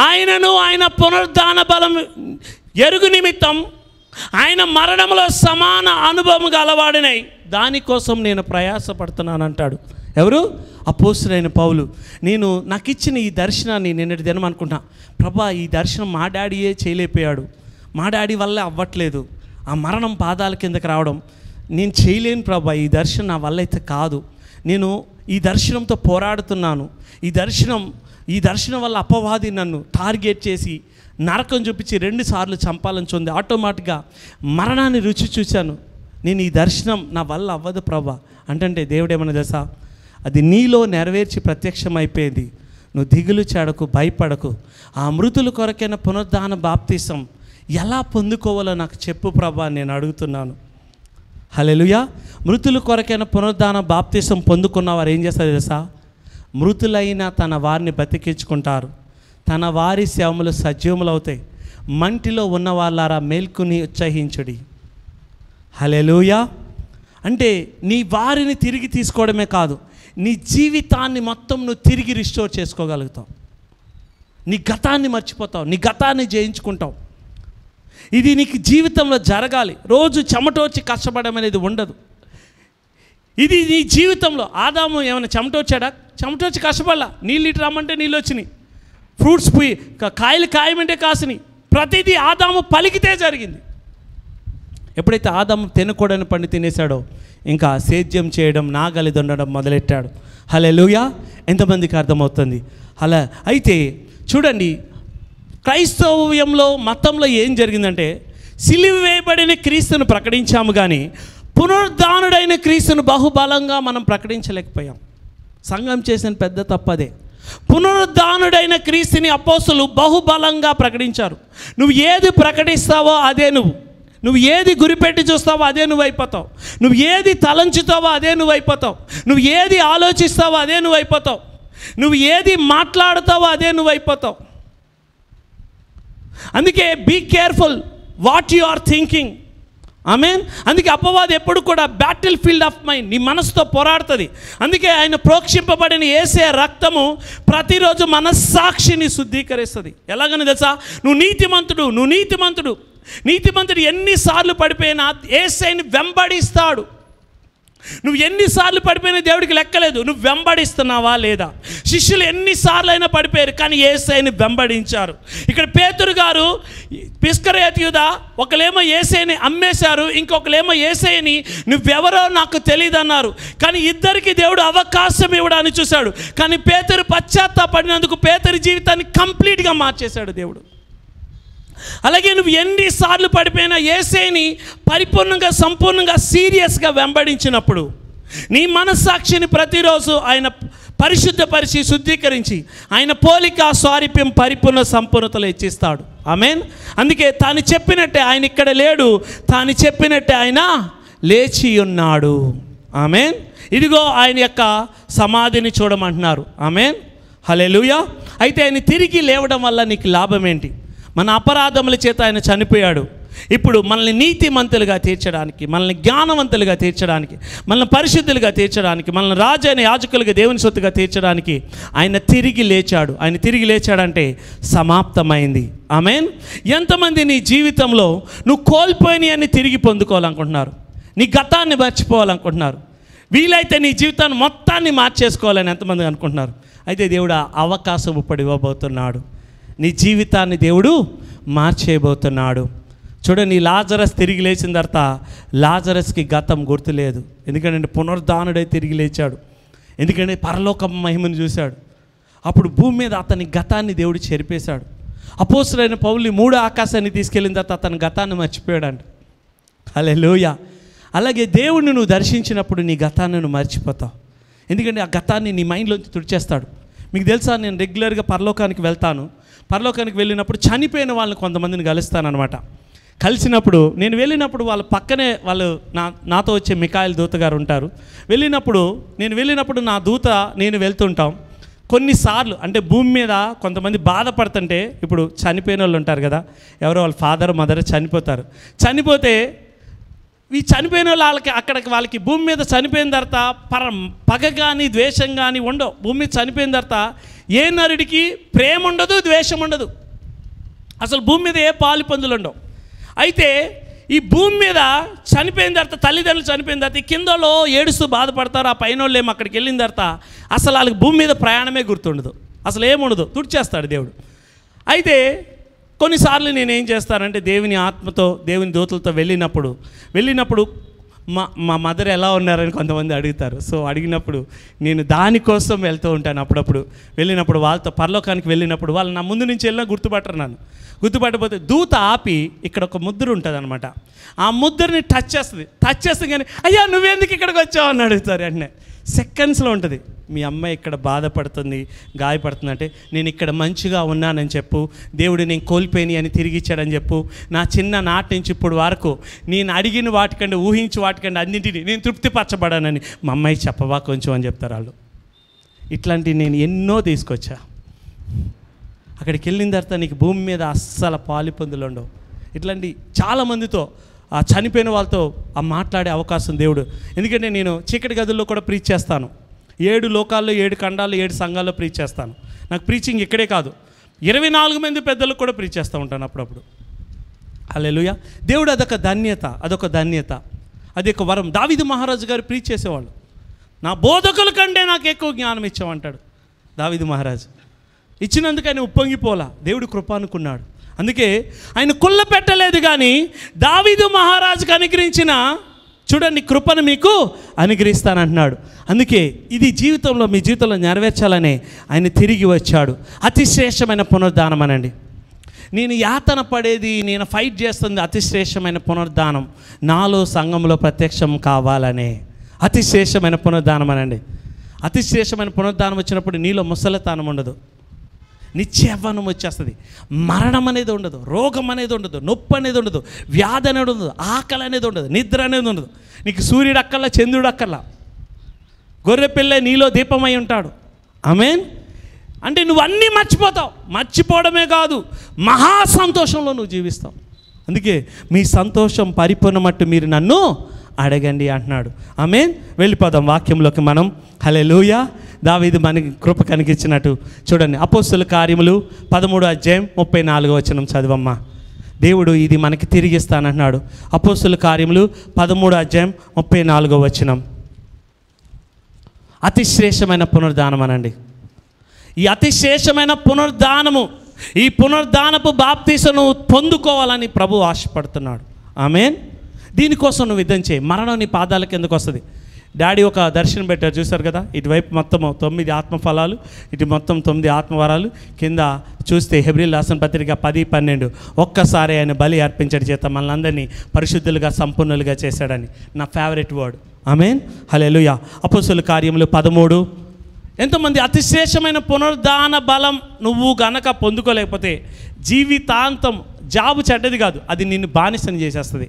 Speaker 1: ఆయనను, ఆయన పునరుద్ధాన బలం ఎరుగు నిమిత్తం, ఆయన మరణంలో సమాన అనుభవం గలవాడినై దానికోసం నేను ప్రయాసపడుతున్నాను అంటాడు. ఎవరు? అపోస్తలుడైన పౌలు. నాకు ఇచ్చిన ఈ దర్శనాన్ని నిన్నటి దినం అనుకుంటా, ప్రభా ఈ దర్శనం మా డాడీయే చేయలేకపోయాడు, మా డాడీ వల్ల అవ్వట్లేదు, ఆ మరణం పాదాల కిందకి రావడం నేను చేయలేను ప్రభా, ఈ దర్శనం నా వల్ల అయితే కాదు, నేను ఈ దర్శనంతో పోరాడుతున్నాను, ఈ దర్శనం వల్ల అపవాది నన్ను టార్గెట్ చేసి నరకం చూపించి 2 సార్లు చంపాలని చూంది, ఆటోమేటిక్గా మరణాన్ని రుచి చూశాను, నేను ఈ దర్శనం నా వల్ల అవ్వదు ప్రభా అంటే దేవుడు ఏమన్నా తెలుసా? అది నీలో నెరవేర్చి ప్రత్యక్షమైపోయింది. నువ్వు దిగులు చెడకు, భయపడకు. ఆ మృతుల కొరకైన పునరుద్ధాన బాప్తీసం ఎలా పొందుకోవాలో నాకు చెప్పు ప్రభా నేను అడుగుతున్నాను. హల్లెలూయా. మృతుల కొరకైన పునరుద్ధాన బాప్తీసం పొందుకున్న వారు ఏం చేస్తారు తెలుసా? మృతులైన తన వారిని బతికించుకుంటారు, తన వారి శవములు సజీవములు అవుతాయి. మంటిలో ఉన్న వాళ్ళారా మేల్కొని ఉత్సహించుడి. హల్లెలూయా. అంటే నీ వారిని తిరిగి తీసుకోవడమే కాదు, నీ జీవితాన్ని మొత్తం నువ్వు తిరిగి రిస్టోర్ చేసుకోగలుగుతావు. నీ గతాన్ని మర్చిపోతావు, నీ గతాన్ని జయించుకుంటావు. ఇది నీకు జీవితంలో జరగాలి. రోజు చెమటోచి కష్టపడడం అనేది ఉండదు. ఇది నీ జీవితంలో ఆదాము ఏమైనా చెమటొచ్చాడా? చెమటొచ్చి కష్టపడాల. నీళ్ళు ఇటు రమ్మంటే నీళ్ళు వచ్చినాయి, ఫ్రూట్స్ పోయి కాయలు కాయమంటే కాసినాయి. ప్రతిదీ ఆదాము పలికితే జరిగింది. ఎప్పుడైతే ఆదాము తినకూడని పండు తినేశాడో ఇంకా సేద్యం చేయడం, నాగలి దున్నడం మొదలెట్టాడు. హల్లెలూయా! ఎంతమందికి అర్థమవుతుంది? అలా అయితే చూడండి, క్రైస్తవ్యంలో మతంలో ఏం జరిగిందంటే సిలువ వేయబడిన క్రీస్తును ప్రకటించాము కానీ పునరుద్ధానుడైన క్రీస్తును బహుబలంగా మనం ప్రకటించలేకపోయాం. సంఘం చేసిన పెద్ద తప్పదే. పునరుద్ధానుడైన క్రీస్తుని అపోస్తలులు బహుబలంగా ప్రకటించారు. నువ్వు ఏది ప్రకటిస్తావో అదే నువ్వు ఏది గురిపెట్టి చూస్తావో అదే నువ్వు అయిపోతావు. నువ్వు ఏది తలంచుతావో అదే నువ్వు అయిపోతావు. నువ్వు ఏది ఆలోచిస్తావో అదే నువ్వు అయిపోతావు. నువ్వు ఏది మాట్లాడుతావో అదే నువ్వు అయిపోతావు. అందుకే be careful what you are thinking. Amen. అందుకే అపవాది ఎప్పుడు కూడా బ్యాటిల్ ఫీల్డ్ ఆఫ్ మైండ్, నీ మనసుతో పోరాడుతుంది. అందుకే ఆయన ప్రోక్షింపబడిన యేసే రక్తము ప్రతిరోజు మనస్సాక్షిని శుద్ధీకరిస్తుంది. ఎలాగని తెలుసా? నువ్వు నీతిమంతుడు ఎన్నిసార్లు పడిపోయినా యేసేని వెంబడిస్తాడు. నువ్వు ఎన్నిసార్లు పడిపోయినా దేవుడికి లెక్కలేదు. నువ్వు వెంబడిస్తున్నావా లేదా? శిష్యులు ఎన్నిసార్లు అయినా పడిపోయారు కానీ యేసయ్యని వెంబడించారు. ఇక్కడ పేతురు గారు ఇస్కరియోతు యూదా ఒకలేమో యేసయ్యని అమ్మేశారు, ఇంకొకలేమో యేసయ్యని నువ్వెవరో నాకు తెలియదు అన్నారు. కానీ ఇద్దరికి దేవుడు అవకాశం ఇవ్వడానికి చూశాడు. కానీ పేతురు పశ్చాత్తాపడినందుకు పేతురు జీవితాన్ని కంప్లీట్గా మార్చేశాడు దేవుడు. అలాగే నువ్వు ఎన్నిసార్లు పడిపోయినా యేసయ్యని పరిపూర్ణంగా సంపూర్ణంగా సీరియస్గా వెంబడించినప్పుడు నీ మనస్సాక్షిని ప్రతిరోజు ఆయన పరిశుద్ధపరిచి శుద్ధీకరించి ఆయన పోలిక స్వారూప్యం పరిపూర్ణ సంపూర్ణతలో ఇచ్చిస్తాడు. ఆమేన్. అందుకే తాను చెప్పినట్టే ఆయన ఇక్కడ లేడు, తాను చెప్పినట్టే ఆయన లేచి ఉన్నాడు. ఆమేన్. ఇదిగో ఆయన యొక్క సమాధిని చూడమంటున్నారు. ఆమేన్. హల్లెలూయా. అయితే ఆయన తిరిగి లేవడం వల్ల నీకు లాభం ఏంటి? మన అపరాధముల చేత ఆయన చనిపోయాడు. ఇప్పుడు మనల్ని నీతిమంతులుగా తీర్చడానికి, మనల్ని జ్ఞానవంతులుగా తీర్చడానికి, మనల్ని పరిశుద్ధులుగా తీర్చడానికి, మనల్ని రాజైన యాజకులుగా దేవుని సొత్తుగా తీర్చడానికి ఆయన తిరిగి లేచాడు. ఆయన తిరిగి లేచాడంటే సమాప్తమైంది. ఆమేన్. ఎంతమంది నీ జీవితంలో నువ్వు కోల్పోయినవన్నీ తిరిగి పొందుకోవాలనుకుంటున్నారు? నీ గతాన్ని మర్చిపోవాలనుకుంటున్నారు? వీలైతే నీ జీవితాన్ని మొత్తాన్ని మార్చేసుకోవాలని ఎంతమంది అనుకుంటున్నారు? అయితే దేవుడు అవకాశం ఇప్పుడు ఇవ్వబోతున్నాడు. నీ జీవితాన్ని దేవుడు మార్చేయబోతున్నాడు. చూడండి, లాజరస్ తిరిగి లేచిన తర్వాత లాజరస్కి గతం గుర్తులేదు. ఎందుకంటే పునరుద్ధానుడై తిరిగి లేచాడు. ఎందుకంటే పరలోక మహిమను చూశాడు. అప్పుడు భూమి మీద అతని గతాన్ని దేవుడు చెరిపేశాడు. అపోస్తలుడైన పౌలు 3 ఆకాశాన్ని తీసుకెళ్ళిన తర్వాత అతని గతాన్ని మర్చిపోయాడంట. హల్లెలూయా. అలాగే దేవుడిని నువ్వు దర్శించినప్పుడు నీ గతాన్ని నువ్వు మర్చిపోతావు. ఎందుకంటే ఆ గతాన్ని నీ మైండ్లోంచి తుడిచేస్తాడు. మీకు తెలుసా, నేను రెగ్యులర్గా పరలోకానికి వెళ్తాను. పరలోకానికి వెళ్ళినప్పుడు చనిపోయిన వాళ్ళని కొంతమందిని కలుస్తానమాట. కలిసినప్పుడు నేను వెళ్ళినప్పుడు వాళ్ళ పక్కనే నాతో వచ్చే మికాయల్ దూత గారు ఉంటారు. నేను వెళ్ళినప్పుడు నా దూత నేను వెళ్తుంటాం. కొన్నిసార్లు అంటే భూమి మీద కొంతమంది బాధపడుతుంటే, ఇప్పుడు చనిపోయిన వాళ్ళు ఉంటారు కదా, ఎవరో వాళ్ళ ఫాదర్ మదర్ చనిపోతే ఈ చనిపోయిన వాళ్ళకి భూమి మీద చనిపోయిన తర్వాత పగ కానీ ద్వేషం కానీ ఉండవు. భూమి మీద చనిపోయిన తర్వాత ఏ నరుడికి ప్రేమ ఉండదు, ద్వేషం ఉండదు. అసలు భూమి మీద ఏ పాలు పందులు ఉండవు. అయితే ఈ భూమి మీద చనిపోయిన తర్వాత, తల్లిదండ్రులు చనిపోయిన తర్వాత ఈ కిందలో ఏడుస్తూ బాధపడతారు. ఆ పైన వాళ్ళు ఏమో అక్కడికి వెళ్ళిన తర్వాత అసలు వాళ్ళకి భూమి మీద ప్రయాణమే గుర్తుండదు, అసలు ఏముండదు, తుడిచేస్తాడు దేవుడు. అయితే కొన్నిసార్లు నేనేం చేస్తానంటే దేవుని ఆత్మతో దేవుని దూతలతో వెళ్ళినప్పుడు మా మదర్ ఎలా ఉన్నారని కొంతమంది అడుగుతారు. సో అడిగినప్పుడు నేను దానికోసం వెళ్తూ ఉంటాను. అప్పుడప్పుడు వెళ్ళినప్పుడు వాళ్ళతో పరలోకానికి వెళ్ళినప్పుడు వాళ్ళు నా ముందు నుంచి వెళ్ళినా గుర్తుపట్టకపోతే దూత ఆపి ఇక్కడ ఒక ముద్ర ఉంటుంది అనమాట. ఆ ముద్రని టచ్ చేస్తుంది కానీ అయ్యా నువ్వెందుకు ఇక్కడికి వచ్చావు అని అడుగుతారు. అంటే సెకండ్స్లో ఉంటుంది. మీ అమ్మాయి ఇక్కడ బాధపడుతుంది, గాయపడుతుంది అంటే నేను ఇక్కడ మంచిగా ఉన్నానని చెప్పు, దేవుడు నేను కోల్పోయిని అని తిరిగి ఇచ్చాడని చెప్పు, నా చిన్న నాటి నుంచి ఇప్పుడు వరకు నేను అడిగిన వాటికంటే ఊహించి వాటికంటే అన్నింటినీ నేను తృప్తిపరచబడానని మా అమ్మాయి చెప్పవా కొంచెం అని చెప్తారు వాళ్ళు. ఇట్లాంటివి నేను ఎన్నో తీసుకొచ్చా. అక్కడికి వెళ్ళిన తర్వాత నీకు భూమి మీద అస్సలు పాలు పొందులు ఉండవు. ఇట్లాంటి చాలామందితో ఆ చనిపోయిన వాళ్ళతో ఆ మాట్లాడే అవకాశం దేవుడు. ఎందుకంటే నేను చీకటి గదుల్లో కూడా ప్రీచ్ చేస్తాను. 7 లోకాల్లో 7 ఖండాల్లో 7 సంఘాల్లో ప్రీచ్ చేస్తాను. నాకు ప్రీచింగ్ ఇక్కడే కాదు, 24 మంది పెద్దలకు కూడా ప్రీచ్ చేస్తూ ఉంటాను అప్పుడప్పుడు. హల్లెలూయా. దేవుడు అదొక ధన్యత, అది ఒక వరం. దావీదు మహారాజు గారు ప్రీచ్ చేసేవాళ్ళు. నా బోధకుల కంటే నాకు ఎక్కువ జ్ఞానం ఇచ్చామంటాడు దావీదు మహారాజు. ఇచ్చినందుకు ఆయన ఉప్పొంగిపోలా, దేవుడు కృప అనుకున్నాడు. అందుకే ఆయన కుళ్ళ పెట్టలేదు. కానీ దావీదు మహారాజుకు అనుగ్రహించిన చూడండి కృపను మీకు అనుగ్రహిస్తానంటున్నాడు. అందుకే ఇది జీవితంలో మీ జీవితంలో నెరవేర్చాలనే ఆయన తిరిగి వచ్చాడు. అతి శ్రేష్టమైన పునరుద్ధానం అనండి. నేను యాతన పడేది, నేను ఫైట్ చేస్తుంది అతి శ్రేష్టమైన పునరుద్ధానం నాలో సంఘంలో ప్రత్యక్షం కావాలనే అతి శ్రేష్టమైన పునరుద్ధానం అనండి. అతి శ్రేష్టమైన పునరుద్ధానం వచ్చినప్పుడు నీలో ముసలితనం ఉండదు, నిత్యవ్వనం వచ్చేస్తుంది. మరణం అనేది ఉండదు, రోగం అనేది ఉండదు, నొప్పి అనేది ఉండదు, వ్యాధి అనేది ఉండదు, ఆకలి అనేది ఉండదు, నిద్ర అనేది ఉండదు. నీకు సూర్యుడు అక్కర్లా, చంద్రుడు అక్కర్లా, గొర్రెపిల్ల నీలో దీపమై ఉంటాడు. ఆమేన్. అంటే నువ్వు అన్నీ మర్చిపోతావు. మర్చిపోవడమే కాదు, మహా సంతోషంలో నువ్వు జీవిస్తావు. అందుకే మీ సంతోషం పరిపూర్ణమట్టు మీరు నన్ను అడగండి అంటున్నాడు. ఆమేన్. వెళ్ళిపోదాం వాక్యంలోకి మనం. హల్లెలూయా. దావీదు మనకి కృప కనిగించినట్టు చూడండి. అపోస్తుల కార్యములు 13:34 చదవమ్మా. దేవుడు ఇది మనకి తిరిగిస్తానంటున్నాడు. అపోస్తుల కార్యములు 13:34. అతి శ్రేష్టమైన పునరుద్ధానం అనండి. ఈ అతి శ్రేష్టమైన పునరుద్ధానము, ఈ పునరుద్ధానపు బాప్తీసను పొందుకోవాలని ప్రభు ఆశపడుతున్నాడు. ఆమేన్. దీనికోసం నువ్వు యుద్ధం చేయి. మరణం నీ పాదాల కిందకు వస్తుంది. డాడీ ఒక దర్శనం పెట్టారు, చూశారు కదా. ఇటువైపు మొత్తం 9 ఆత్మఫలాలు, ఇటు మొత్తం 9 ఆత్మవరాలు, కింద చూస్తే హెబ్రీయుల రాసిన పత్రిక 10:12 ఒక్కసారి ఆయన బలి అర్పించడం చేత మనల్ని అందరినీ పరిశుద్ధులుగా సంపూర్ణులుగా చేశాడని నా ఫేవరెట్ వర్డ్. ఆమేన్. హల్లెలూయా. అపోస్తుల కార్యములు 13. ఎంతోమంది అతి శ్రేష్టమైన పునరుద్ధాన బలం నువ్వు గనక పొందుకోలేకపోతే జీవితాంతం, జాబ్ చెడ్డది కాదు, అది నిన్ను బానిసని చేసేస్తుంది.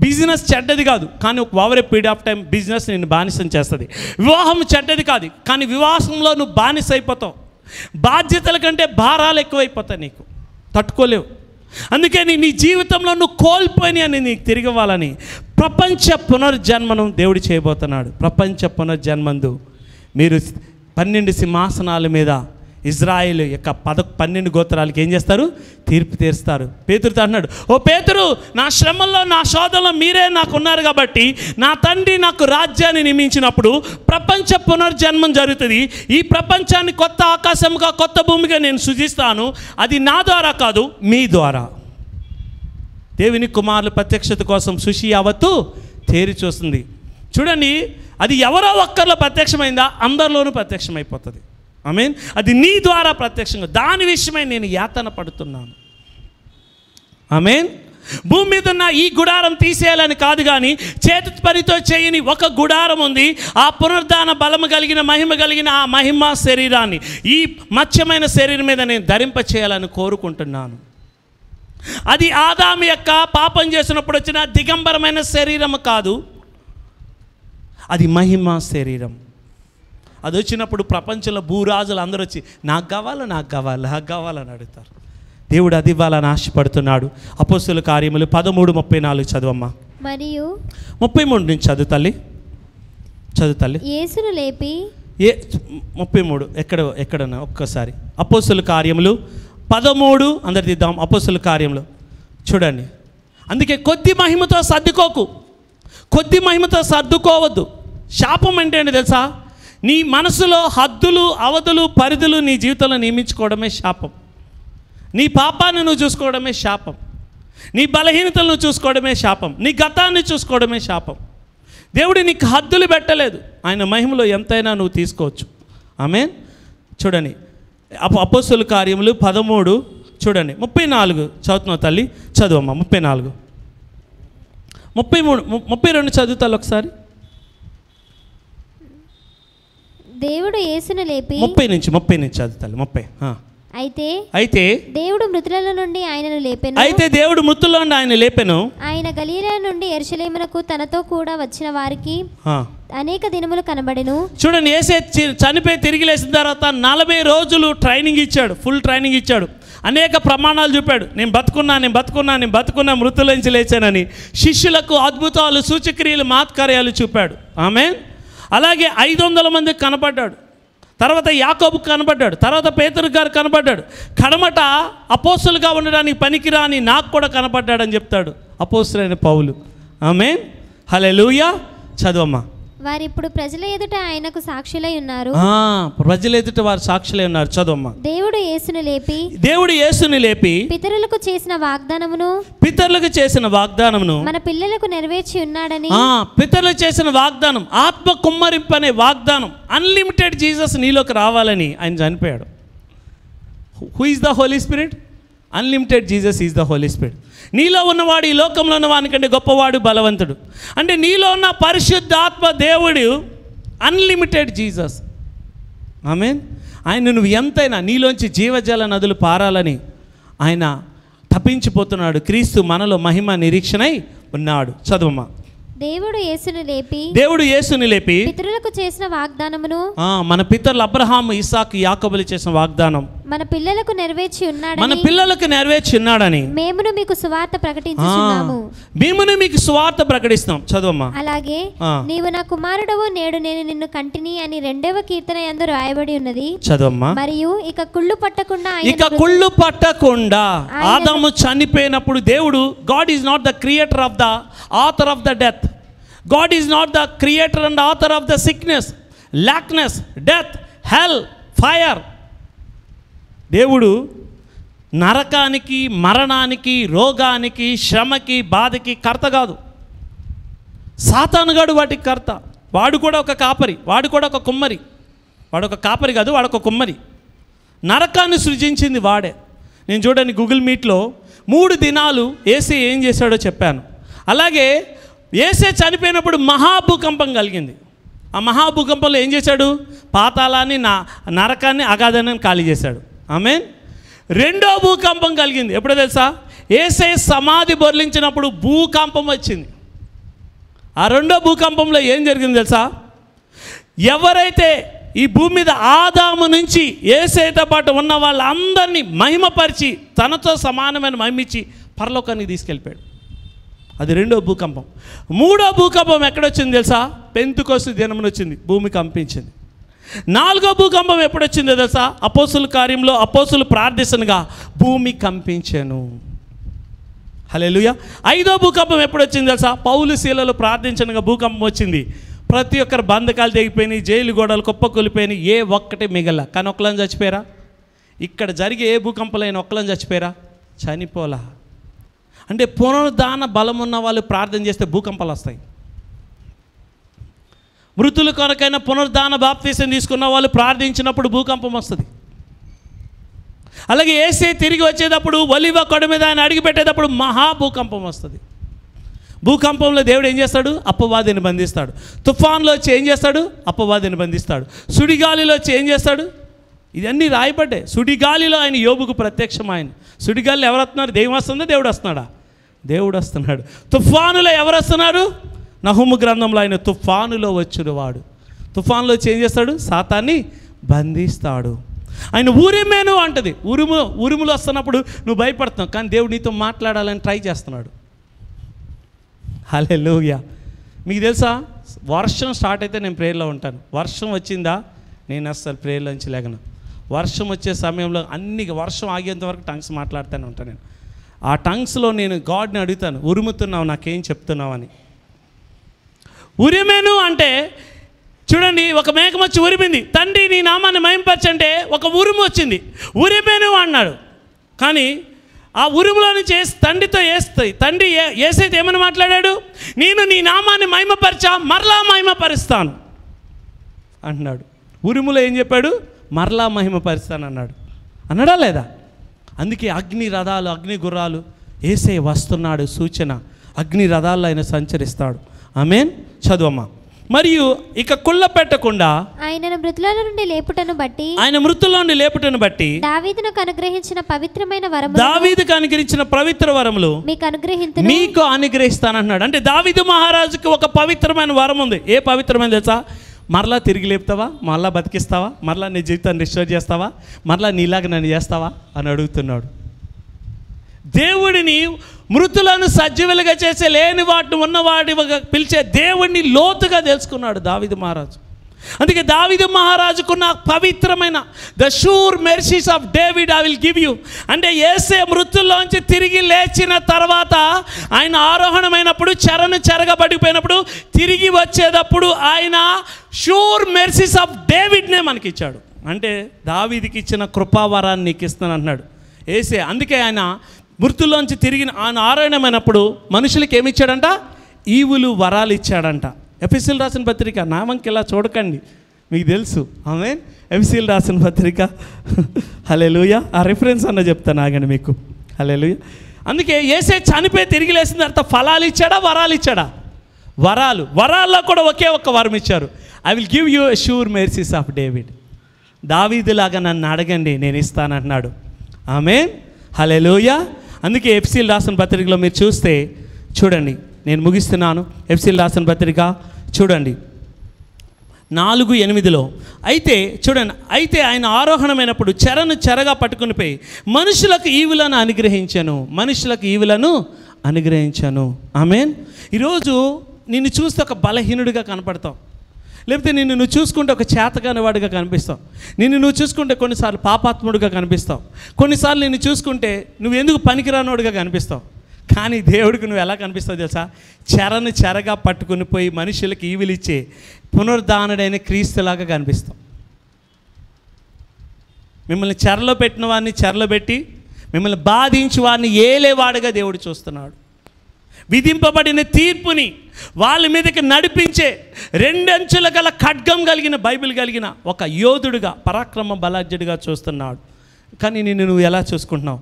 Speaker 1: బిజినెస్ చెడ్డది కాదు, కానీ ఒక over a period of time business నిన్ను బానిసని చేస్తుంది. వివాహం చెడ్డది కాదు, కానీ వివాహంలో నువ్వు బానిస అయిపోతావు. బాధ్యతల కంటే భారాలు ఎక్కువైపోతాయి, నీకు తట్టుకోలేవు. అందుకే నీ జీవితంలో నువ్వు కోల్పోయినా అని నీకు తిరిగి ఇవ్వాలని ప్రపంచ పునర్జన్మను దేవుడు చేయబోతున్నాడు. ప్రపంచ పునర్జన్మందు మీరు 12 సింహాసనాల మీద ఇజ్రాయేల్ యొక్క 12 గోత్రాలకి ఏం చేస్తారు? తీర్పు తీరుస్తారు. పేతురుతో అన్నాడు, ఓ పేతురు, నా శ్రమల్లో నా శోధనలో మీరే నాకు ఉన్నారు కాబట్టి నా తండ్రి నాకు రాజ్యాన్ని నియమించినప్పుడు ప్రపంచ పునర్జన్మం జరుగుతుంది. ఈ ప్రపంచాన్ని కొత్త ఆకాశంగా, కొత్త భూమిగా నేను సృజిస్తాను. అది నా ద్వారా కాదు, మీ ద్వారా. దేవుని కుమారుల ప్రత్యక్షత కోసం సుషి యావత్తు తేరి చూస్తుంది. చూడండి, అది ఎవరో ఒక్కరిలో ప్రత్యక్షమైందా? అందరిలోనూ ప్రత్యక్షమైపోతుంది. ఆమేన్. అది నీ ద్వారా ప్రత్యక్షంగా, దాని విషయమై నేను యాతన పడుతున్నాను. ఆమేన్. భూమి మీద ఉన్న ఈ గుడారం తీసేయాలని కాదు, కానీ చేతి పనితో చేయని ఒక గుడారం ఉంది. ఆ పునరుద్ధాన బలము కలిగిన, మహిమ కలిగిన ఆ మహిమ శరీరాన్ని ఈ మత్స్యమైన శరీరం మీద నేను ధరింప చేయాలని కోరుకుంటున్నాను. అది ఆదాము యొక్క పాపం చేసినప్పుడు వచ్చిన దిగంబరమైన శరీరం కాదు, అది మహిమ శరీరం. అది వచ్చినప్పుడు ప్రపంచంలో భూరాజులు అందరూ వచ్చి నాకు కావాలని అడుగుతారు. దేవుడు అది ఇవ్వాలని ఆశపడుతున్నాడు. అపోస్తుల కార్యములు 13:34 చదవమ్మా.
Speaker 2: మరియు
Speaker 1: 33 నుంచి చదువు తల్లి.
Speaker 2: యేసును లేపి
Speaker 1: 33 ఎక్కడన్నా ఒక్కసారి. అపోస్తుల కార్యములు 13 అందరు తీద్దాం. అపోస్తుల కార్యములు చూడండి. అందుకే కొద్ది మహిమతో సర్దుకోవద్దు. శాపం అంటే ఏంటి తెలుసా? నీ మనసులో హద్దులు, అవధులు, పరిధులు నీ జీవితంలో నియమించుకోవడమే శాపం. నీ పాపాన్ని నువ్వు చూసుకోవడమే శాపం. నీ బలహీనతలను చూసుకోవడమే శాపం. నీ గతాన్ని చూసుకోవడమే శాపం. దేవుడు నీకు హద్దులు పెట్టలేదు. ఆయన మహిమలో ఎంతైనా నువ్వు తీసుకోవచ్చు. ఆమేన్. చూడండి, అపోస్తుల కార్యములు 13 చూడండి 34 చదువుతున్నావు తల్లి, చదువమ్మా. 34, 33, 32 చదువుతాను ఒకసారి.
Speaker 2: దేవుడు యేసును లేపి
Speaker 1: 30 నుంచి చదువుతాను. 30. అయితే
Speaker 2: దేవుడు మృతుల నుండి ఆయనను లేపెను. ఆయన గలిలయ నుండి యెరూషలేమునకు తనతో కూడా వచ్చిన వారికి అనేక దినములు కనబడెను. చూడండి, యేసే
Speaker 1: చనిపోయి తిరిగి లేచిన తర్వాత 40 రోజులు ట్రైనింగ్ ఇచ్చాడు, ఫుల్ ట్రైనింగ్ ఇచ్చాడు. అనేక ప్రమాణాలు చూపాడు. నేను బతుకున్నా మృతులోంచి లేచానని. శిష్యులకు అద్భుతాలు, సూచక్రియలు, మహత్కార్యాలు చూపాడు. ఆమేన్. అలాగే 500 మందికి కనపడ్డాడు. తర్వాత యాకోబుకు కనబడ్డాడు, తర్వాత పేతురు గారు కనబడ్డాడు, కడమట అపోస్తులుగా ఉండడానికి పనికిరాని నాకు కూడా కనబడ్డాడని చెప్తాడు అపోస్తులైన పౌలు. ఆమేన్, హల్లెలూయా. చదవమ్మా.
Speaker 2: వారిప్పుడు ప్రజల ఎదుట ఆయనకు సాక్షులై ఉన్నారు.
Speaker 1: ప్రజల ఎదుట వారు సాక్షులై ఉన్నారు. చదవమ్మా.
Speaker 2: దేవుడు యేసును లేపి పితరులకు చేసిన వాగ్దానమును మన పిల్లలకు నెరవేర్చి ఉన్నాడని.
Speaker 1: పితరులకు చేసిన వాగ్దానం, ఆత్మ కుమ్మరింపు అనే వాగ్దానం, అన్లిమిటెడ్ జీసస్ నీలోకి రావాలని ఆయన చనిపోయాడు. Who is the Holy Spirit? Unlimited Jesus is the Holy Spirit. నీలో ఉన్నవాడు ఈ లోకంలో ఉన్న వానికంటే గొప్పవాడు, బలవంతుడు. అంటే నీలో ఉన్న పరిశుద్ధాత్మ దేవుడు అన్లిమిటెడ్ జీసస్. ఆమేన్. ఆయన నువ్వు ఎంతైనా నీలోంచి జీవజల నదులు పారాలని ఆయన తప్పించిపోతున్నాడు. క్రీస్తు మనలో మహిమ నిరీక్షణై ఉన్నాడు. చదువమ్మా.
Speaker 2: దేవుడు
Speaker 1: యేసుని లేపి
Speaker 2: పితరులకు చేసిన వాగ్దానమును,
Speaker 1: మన పితరులు అబ్రహాము, ఇస్సాకు, యాకోబులు చేసిన వాగ్దానం
Speaker 2: మన పిల్లలకు నెరవేర్చి
Speaker 1: ఉన్నాడని
Speaker 2: మేమును మీకు సువార్త ప్రకటిస్తున్నాము.
Speaker 1: చదవమ్మా.
Speaker 2: అలాగే నీవు నా కుమారుడవు, నేడు నేను నిన్ను కంటిని అని 2వ కీర్తన యందు రాయబడి ఉన్నది.
Speaker 1: చదవమ్మా.
Speaker 2: మరియు ఇక కుళ్ళు పట్టకుండా
Speaker 1: ఆదాము చనిపోయినప్పుడు దేవుడు, God is not the creator of the author of the death. God is not the creator and author of the sickness, lackness, death, hell, fire. దేవుడు నరకానికి, మరణానికి, రోగానికి, శ్రమకి, బాధకి కర్త కాదు. సాతానుగాడు వాటికి కర్త. వాడు కూడా ఒక కాపరి, వాడు కూడా ఒక కుమ్మరి. వాడు ఒక కాపరి కాదు, వాడు ఒక కుమ్మరి. నరకాన్ని సృజించింది వాడే. నేను చూడండి గూగుల్ మీట్లో 3 దినాలు యేసు ఏం చేశాడో చెప్పాను. అలాగే యేసే చనిపోయినప్పుడు మహాభూకంపం కలిగింది. ఆ మహాభూకంపంలో ఏం చేశాడు? పాతాళాన్ని, నరకాన్ని, అగాధాన్ని ఖాళీ చేశాడు. ఆమేన్. 2వ భూకంపం కలిగింది. ఎప్పుడో తెలుసా? యేసే సమాధి బొర్లించినప్పుడు భూకంపం వచ్చింది. ఆ 2వ భూకంపంలో ఏం జరిగింది తెలుసా? ఎవరైతే ఈ భూమి మీద ఆదాము నుంచి యేసేతో పాటు ఉన్న వాళ్ళందరినీ మహిమపరిచి తనతో సమానమైన మహిమిచ్చి పరలోకానికి తీసుకెళ్ళిపోయాడు. అది 2వ భూకంపం. 3వ భూకంపం ఎక్కడొచ్చింది తెలుసా? పెంతెకొస్తు దినమున వచ్చింది, భూమి కంపించింది. 4వ భూకంపం ఎప్పుడొచ్చిందో తెలుసా? అపోస్తుల కార్యంలో అపోస్తులు ప్రార్థించగా భూమి కంపించెను. హల్లెలూయా. 5వ భూకంపం ఎప్పుడొచ్చింది తెలుసా? పౌలు శీలలో ప్రార్థించగా భూకంపం వచ్చింది. ప్రతి ఒక్కరు బంధకాలు తెగిపోయినాయి, జైలు గోడలు కుప్పకూలిపోయినాయి, ఏ ఒక్కటి మిగల. కానీ ఒక్కలని చచ్చిపోయారా? ఇక్కడ జరిగే ఏ భూకంపంలో ఒక్కలని చచ్చిపోయారా? చనిపోలా. అంటే పునరుద్ధాన బలం ఉన్న వాళ్ళు ప్రార్థన చేస్తే భూకంపాలు వస్తాయి. మృతుల కొరకైనా పునరుద్ధాన బాప్తీసం తీసుకున్న వాళ్ళు ప్రార్థించినప్పుడు భూకంపం వస్తుంది. అలాగే యేసే తిరిగి వచ్చేటప్పుడు ఒలీవ కొండ మీద ఆయన అడిగిపెట్టేటప్పుడు మహాభూకంపం వస్తుంది. భూకంపంలో దేవుడు ఏం చేస్తాడు? అపవాదిని బంధిస్తాడు. తుఫాన్లో వచ్చి ఏం చేస్తాడు? అపవాదిని బంధిస్తాడు. సుడిగాలిలో వచ్చి ఏం చేస్తాడు? ఇవన్నీ రాయబడ్డాయి. సుడిగాలిలో ఆయన యోబుకు ప్రత్యక్షం. ఆయన సుడిగాలిలో ఎవరు వస్తున్నారు? దెయ్యం వస్తుందా? దేవుడు వస్తున్నాడా? దేవుడు వస్తున్నాడు. తుఫానులో ఎవరు వస్తున్నారు? నహూము గ్రంథంలో ఆయన తుఫానులో వచ్చిన వాడు. తుఫానులో వచ్చి ఏం చేస్తాడు? సాతాన్ని బంధిస్తాడు. ఆయన ఊరిమేను అంటది. ఉరుములు వస్తున్నప్పుడు నువ్వు భయపడుతున్నావు, కానీ దేవుడు నీతో మాట్లాడాలని ట్రై చేస్తున్నాడు. హల్లెలూయా. మీకు తెలుసా, వర్షం స్టార్ట్ అయితే నేను ప్రేయర్లో ఉంటాను. వర్షం వచ్చిందా నేను అస్సలు ప్రేయర్లోంచి లేగను. వర్షం వచ్చే సమయంలో వర్షం ఆగేంత వరకు టంగ్స్ మాట్లాడుతూనే ఉంటాను. నేను ఆ టంగ్స్లో నేను గాడ్ని అడుగుతాను, ఉరుముతున్నావు, నాకేం చెప్తున్నావు అని. ఉరిమేను అంటే చూడండి, ఒక మేఘం వచ్చి ఉరిమింది, తండ్రి నీ నామాన్ని మహింపరచంటే ఒక ఉరుము వచ్చింది, ఉరిమేను అన్నాడు. కానీ ఆ ఉరుములో నుంచి తండ్రితో తండ్రి యేసైతే ఏమని మాట్లాడాడు? నేను నీ నామాన్ని మహిమపరిచా, మరలా మహిమపరుస్తాను అంటున్నాడు. ఉరుములో ఏం చెప్పాడు? మరలా మహిమపరుస్తాను అన్నాడు. అన్నాడా లేదా? అందుకే అగ్ని రథాలు, అగ్ని గుర్రాలు, యేసే వస్తున్నాడు సూచన. అగ్ని రథాల్లో ఆయన సంచరిస్తాడు. ఆమేన్. చదువమ్మా. మరియు ఇక కుళ్ళ పెట్టకుండా
Speaker 2: ఆయన మృతుల నుండి లేపుటను బట్టి దావీదుకు అనుగ్రహించిన పవిత్ర వరములు మీకు అనుగ్రహిస్తానంటున్నాడు. అంటే దావీదు మహారాజుకి ఒక పవిత్రమైన వరం ఉంది. ఏ పవిత్రమైన తెలుసా? మరలా తిరిగి లేపుతావా? మరలా బతికిస్తావా? మరలా నీ జీవితాన్ని రిస్టోర్ చేస్తావా? మరలా నీలాగా నన్ను చేస్తావా అని అడుగుతున్నాడు. దేవుడిని మృతులను సజీవులుగా చేసే, లేని వాటిని ఉన్నవాడిగా పిలిచే దేవుడిని లోతుగా తెలుసుకున్నాడు దావీదు మహారాజు. అందుకే దావీదు మహారాజుకున్న పవిత్రమైన the sure mercies of David I will give you. అంటే యేసే మృతుల్లోంచి తిరిగి లేచిన తర్వాత ఆయన ఆరోహణమైనప్పుడు చెరను చెరగబడిపోయినప్పుడు తిరిగి వచ్చేటప్పుడు ఆయన షూర్ మెర్సీస్ ఆఫ్ డేవిడ్నే మనకిచ్చాడు. అంటే దావీదుకి ఇచ్చిన కృపావరాన్ని నీకు ఇస్తాను అంటున్నాడు యేసే. అందుకే ఆయన మృతుల్లోంచి తిరిగి ఆయన ఆరోహణమైనప్పుడు మనుషులకి ఏమి ఇచ్చాడంట? ఈవులు వరాలు ఇచ్చాడంట. ఎఫెసీయులకు రాసిన పత్రిక, నామంకి ఇలా చూడకండి, మీకు తెలుసు. ఆమేన్. ఎఫెసీయులకు రాసిన పత్రిక, హల్లెలూయా. ఆ రిఫరెన్స్ అన్న చెప్తాను ఆగండి మీకు. హల్లెలూయా. అందుకే యేసే చనిపోయి తిరిగి లేసిన తర్వాత ఫలాలు ఇచ్చాడా, వరాలు ఇచ్చాడా? వరాలు. వరాల్లో కూడా ఒకే ఒక్క వరం ఇచ్చారు. I will give you a sure mercies of David. దావీదులాగా నన్ను అడగండి, నేను ఇస్తానంటున్నాడు. ఆమేన్. హల్లెలూయా. అందుకే ఎఫెసీయులకు రాసిన పత్రికలో మీరు చూస్తే చూడండి, నేను ముగిస్తున్నాను. ఎఫెసీయులకు రాసిన పత్రిక చూడండి 4:8 అయితే చూడండి, అయితే ఆయన ఆరోహణమైనప్పుడు చెరను చెరగా పట్టుకుని పోయి మనుషులకు ఈవులను అనుగ్రహించాను, మనుషులకు ఈవులను అనుగ్రహించాను. ఆమేన్. ఈరోజు నిన్ను చూస్తే ఒక బలహీనుడిగా కనపడతావు, లేకపోతే నిన్ను నువ్వు చూసుకుంటే ఒక చేతగాని వాడిగా కనిపిస్తావు. నిన్ను నువ్వు చూసుకుంటే కొన్నిసార్లు పాపాత్ముడిగా కనిపిస్తావు. కొన్నిసార్లు నిన్ను చూసుకుంటే నువ్వు ఎందుకు పనికిరానోడిగా కనిపిస్తావు. కానీ దేవుడికి నువ్వు ఎలా కనిపిస్తావు తెలుసా? చెరను చెరగా పట్టుకుని పోయి మనుషులకి ఈవిలిచ్చే పునరుద్ధానుడైన క్రీస్తులాగా కనిపిస్తావు. మిమ్మల్ని చెరలో పెట్టిన వాడిని చెరలో పెట్టి మిమ్మల్ని బాధించి వాడిని ఏలేవాడుగా దేవుడు చూస్తున్నాడు. విధింపబడిన తీర్పుని వాళ్ళ మీదకి నడిపించే 2 అంచుల గల ఖడ్గం కలిగిన బైబిల్ కలిగిన ఒక యోధుడుగా, పరాక్రమ బలాఢ్యుడిగా చూస్తున్నాడు. కానీ నిన్ను నువ్వు ఎలా చూసుకుంటున్నావు?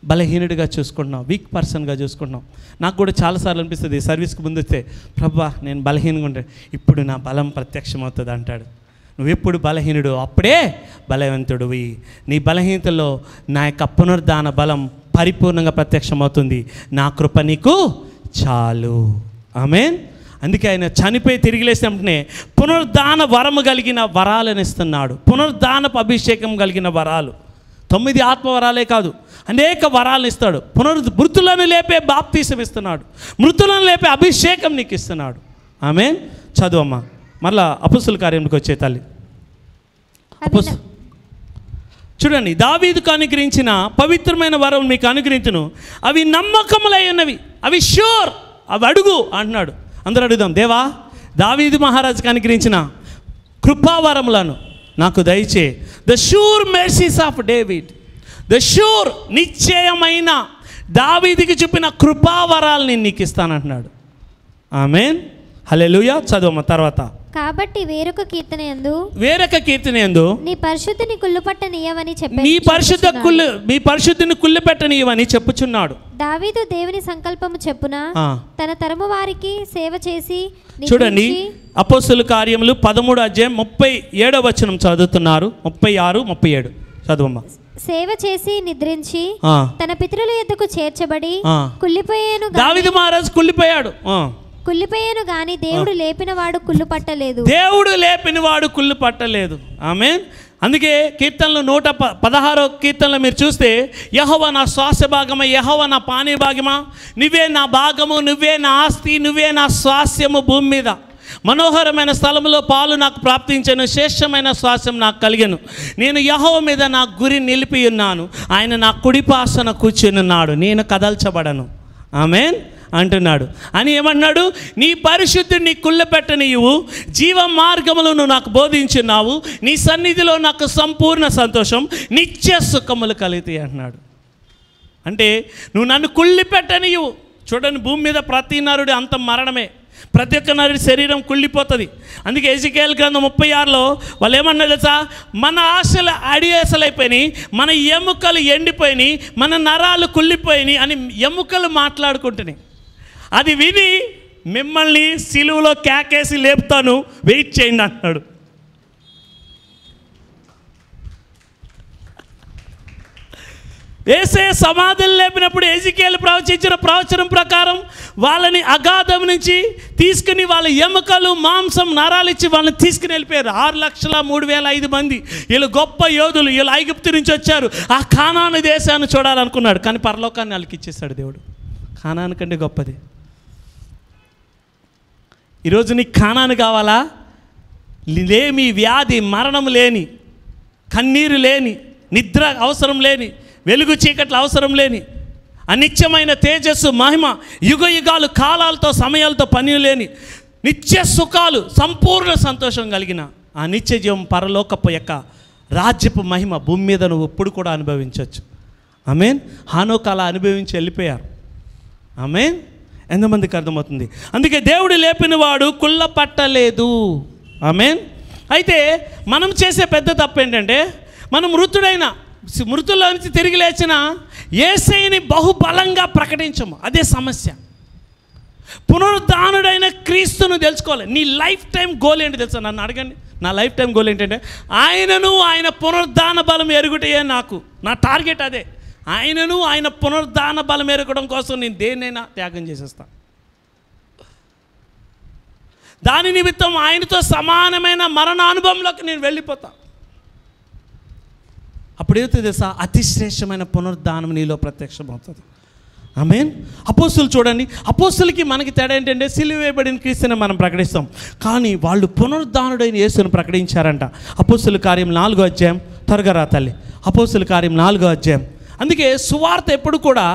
Speaker 2: బలహీనుడిగా చూసుకుంటున్నావు, వీక్ పర్సన్గా చూసుకుంటున్నావు. నాకు కూడా చాలాసార్లు అనిపిస్తుంది, సర్వీస్కి ముందు వస్తే, ప్రభా నేను బలహీనంగా ఉంటాను, ఇప్పుడు నా బలం ప్రత్యక్షమవుతుంది అంటాడు. నువ్వెప్పుడు బలహీనుడు అప్పుడే బలవంతుడివి. నీ బలహీనతలో నా యొక్క పునరుద్ధాన బలం పరిపూర్ణంగా ప్రత్యక్షమవుతుంది. నా కృప నీకు చాలు. ఆమేన్. అందుకే ఆయన చనిపోయి తిరిగి లేసినప్పుడే పునరుద్ధాన వరము కలిగిన వరాలను ఇస్తున్నాడు. పునరుద్ధానపు అభిషేకం కలిగిన వరాలు, 9 ఆత్మవరాలే కాదు, అనేక వరాలను ఇస్తాడు. మృతులను లేపే బాప్తీసం ఇస్తున్నాడు, మృతులను లేపే అభిషేకం నీకు ఇస్తున్నాడు. ఆమేన్. చదువమ్మా మరలా అపొస్తలుల కార్యంలోకి వచ్చే తల్లి. చూడండి, దావీదుకు అనుగ్రహించిన పవిత్రమైన వరం మీకు అనుగ్రహించును, అవి నమ్మకములై ఉన్నవి, అవి ష్యూర్, అవి అడుగు అంటున్నాడు. అందరూ అడుగుదాం, దేవా దావీదు మహారాజుకు అనుగ్రహించిన కృపావరములను నాకు దయచే. The sure mercies of David, the sure నిశ్చయమైన దావీదుకి చెప్పిన కృపావరాలు నీకు ఇస్తానంటున్నాడు. ఆమేన్. హల్లెలూయా. చదువమ్మ తర్వాత.
Speaker 3: కాబట్టి వేరొక కీర్తన యందు నీ పరిశుద్ధిని కుళ్ళుపట్టనీయవని చెప్పి
Speaker 2: మీ పరిశుద్ధిని కుళ్ళుపెట్టనీయవని చెప్పుచున్నాడు.
Speaker 3: దావీదు దేవుని సంకల్పము చెప్పున తన తరము వారికి సేవ చేసి.
Speaker 2: చూడండి, అపొస్తలుల కార్యములు 13:37 చదువుతున్నారు. 36, 37 చదువమ్మా.
Speaker 3: సేవ చేసి నిద్రించి తన పితరుల యొద్దకు చేర్చబడి కుళ్ళిపోయాను.
Speaker 2: దావీదు మహారాజు కుళ్ళిపోయాడు
Speaker 3: గాని దేవుడు లేపినవాడు కుళ్ళు పట్టలేదు.
Speaker 2: దేవుడు లేపినవాడు కుళ్ళు పట్టలేదు. ఆమేన్. అందుకే కీర్తనలు 116వ కీర్తనలో మీరు చూస్తే, యెహోవా నా శ్వాస భాగమా, యెహోవా నా పానీయ భాగమా, నువ్వే నా భాగము, నువ్వే నా ఆస్తి, నువ్వే నా స్వాస్యము భూమి మీద. మనోహరమైన స్థలములో పాలు నాకు ప్రాప్తించను, శ్రేష్టమైన స్వాస్యం నాకు కలిగెను. నేను యెహోవా మీద నా గురి నిలిపి ఉన్నాను, ఆయన నా కుడిపాసన కూర్చున్నాడు, నేను కదల్చబడను. ఆమేన్ అంటున్నాడు. అని ఏమన్నాడు? నీ పరిశుద్ధిని కుళ్ళపెట్టనీయవు, జీవ మార్గములను నాకు బోధించున్నావు, నీ సన్నిధిలో నాకు సంపూర్ణ సంతోషం, నిత్య సుఖములు కలిగితాయి అంటున్నాడు. అంటే నువ్వు నన్ను కుళ్ళిపెట్టనీయవు. చూడండి, భూమి మీద ప్రతి నరుడి అంతం మరణమే, ప్రతి ఒక్క నరుడి శరీరం కుళ్ళిపోతుంది. అందుకే ఎజికేల్ గ్రంథం 36లో వాళ్ళు ఏమన్నారు తెలుసా? మన ఆశలు అడియాసలైపోయినాయి, మన ఎముకలు ఎండిపోయినాయి, మన నరాలు కుళ్ళిపోయినాయి అని ఎముకలు మాట్లాడుకుంటున్నాయి. అది విని మిమ్మల్ని సిలువలో కేకేసి లేపుతాను, వెయిట్ చేయండి అంటున్నాడు. యేసే సమాధులు లేపినప్పుడు ఎజికేలు ప్రవచించిన ప్రవచనం ప్రకారం వాళ్ళని అగాధం నుంచి తీసుకుని వాళ్ళ ఎముకలు మాంసం నరాలు ఇచ్చి వాళ్ళని తీసుకుని వెళ్ళిపోయారు. 6,03,500 మంది. వీళ్ళు గొప్ప యోధులు, వీళ్ళు ఐగుప్తు నుంచి వచ్చారు, ఆ కానాను దేశాన్ని చూడాలనుకున్నాడు. కానీ పరలోకాన్ని వాళ్ళకి ఇచ్చేస్తాడు దేవుడు. కానాను కంటే గొప్పది. ఈరోజు నీకు కానాను కావాలా? లేమి, వ్యాధి, మరణం లేని, కన్నీరు లేని, నిద్ర అవసరం లేని, వెలుగు చీకట్లు అవసరం లేని, అనిత్యమైన తేజస్సు, మహిమ, యుగ యుగాలు, కాలాలతో, సమయాలతో పని లేని, నిత్య సుఖాలు, సంపూర్ణ సంతోషం కలిగిన ఆ నిత్య జీవం, పరలోకపు యొక్క రాజ్యపు మహిమ భూమి మీద నువ్వు ఇప్పుడు కూడా అనుభవించవచ్చు. ఆమేన్. హానోకు అలా అనుభవించి వెళ్ళిపోయారు. ఆమేన్. ఎంతమందికి అర్థమవుతుంది? అందుకే దేవుడు లేపిన వాడు కుళ్ళపట్టలేదు. ఆమేన్. అయితే మనం చేసే పెద్ద తప్పు ఏంటంటే, మనం మృతుల్లో నుంచి తిరిగి లేచిన యేసయ్యని బహుబలంగా ప్రకటించము. అదే సమస్య. పునరుద్ధానుడైన క్రీస్తును తెలుసుకోవాలి. నీ లైఫ్ టైం గోల్ ఏంటి తెలుసా? నన్ను అడగండి. నా లైఫ్ టైం గోల్ ఏంటంటే ఆయనను, ఆయన పునరుద్ధాన బలం ఎరుగుటయే నా టార్గెట్. అదే, ఆయనను, ఆయన పునరుద్ధాన బలం ఎరగడం కోసం నేను దేన్నైనా త్యాగం చేసేస్తాను. దాని నిమిత్తం ఆయనతో సమానమైన మరణానుభవంలోకి నేను వెళ్ళిపోతాను. అప్పుడేమవుతుంది తెలుసా? అతిశ్రేష్టమైన పునరుద్ధానం నీలో ప్రత్యక్షమవుతుంది. ఆమేన్. అపోస్తులు చూడండి, అపోస్తులకి మనకి తేడా ఏంటంటే, సిలువ వేయబడిన క్రీస్తుని మనం ప్రకటిస్తాం, కానీ వాళ్ళు పునరుద్ధానుడైన యేసుని ప్రకటించారంట. అపోస్తుల కార్యం 4వ అధ్యాయం, త్వరగా రా తల్లి, అపోస్తుల కార్యం 4వ అధ్యాయం. అందుకే సువార్త ఎప్పుడు కూడా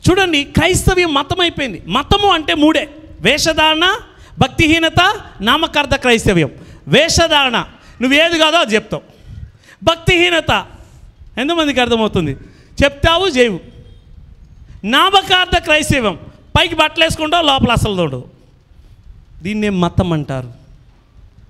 Speaker 2: చూడండి, క్రైస్తవ్యం మతం అయిపోయింది. మతము అంటే 3: వేషధారణ, భక్తిహీనత, నామకార్థ క్రైస్తవ్యం. వేషధారణ, నువ్వేది కాదో అది చెప్తావు. భక్తిహీనత, ఎంతమందికి అర్థమవుతుంది? చెప్తావు, చేయవు. నామకార్థ క్రైస్తవ్యం, పైకి బట్టలు వేసుకుంటావు, లోపల అసలు తోడు. దీన్నే మతం అంటారు.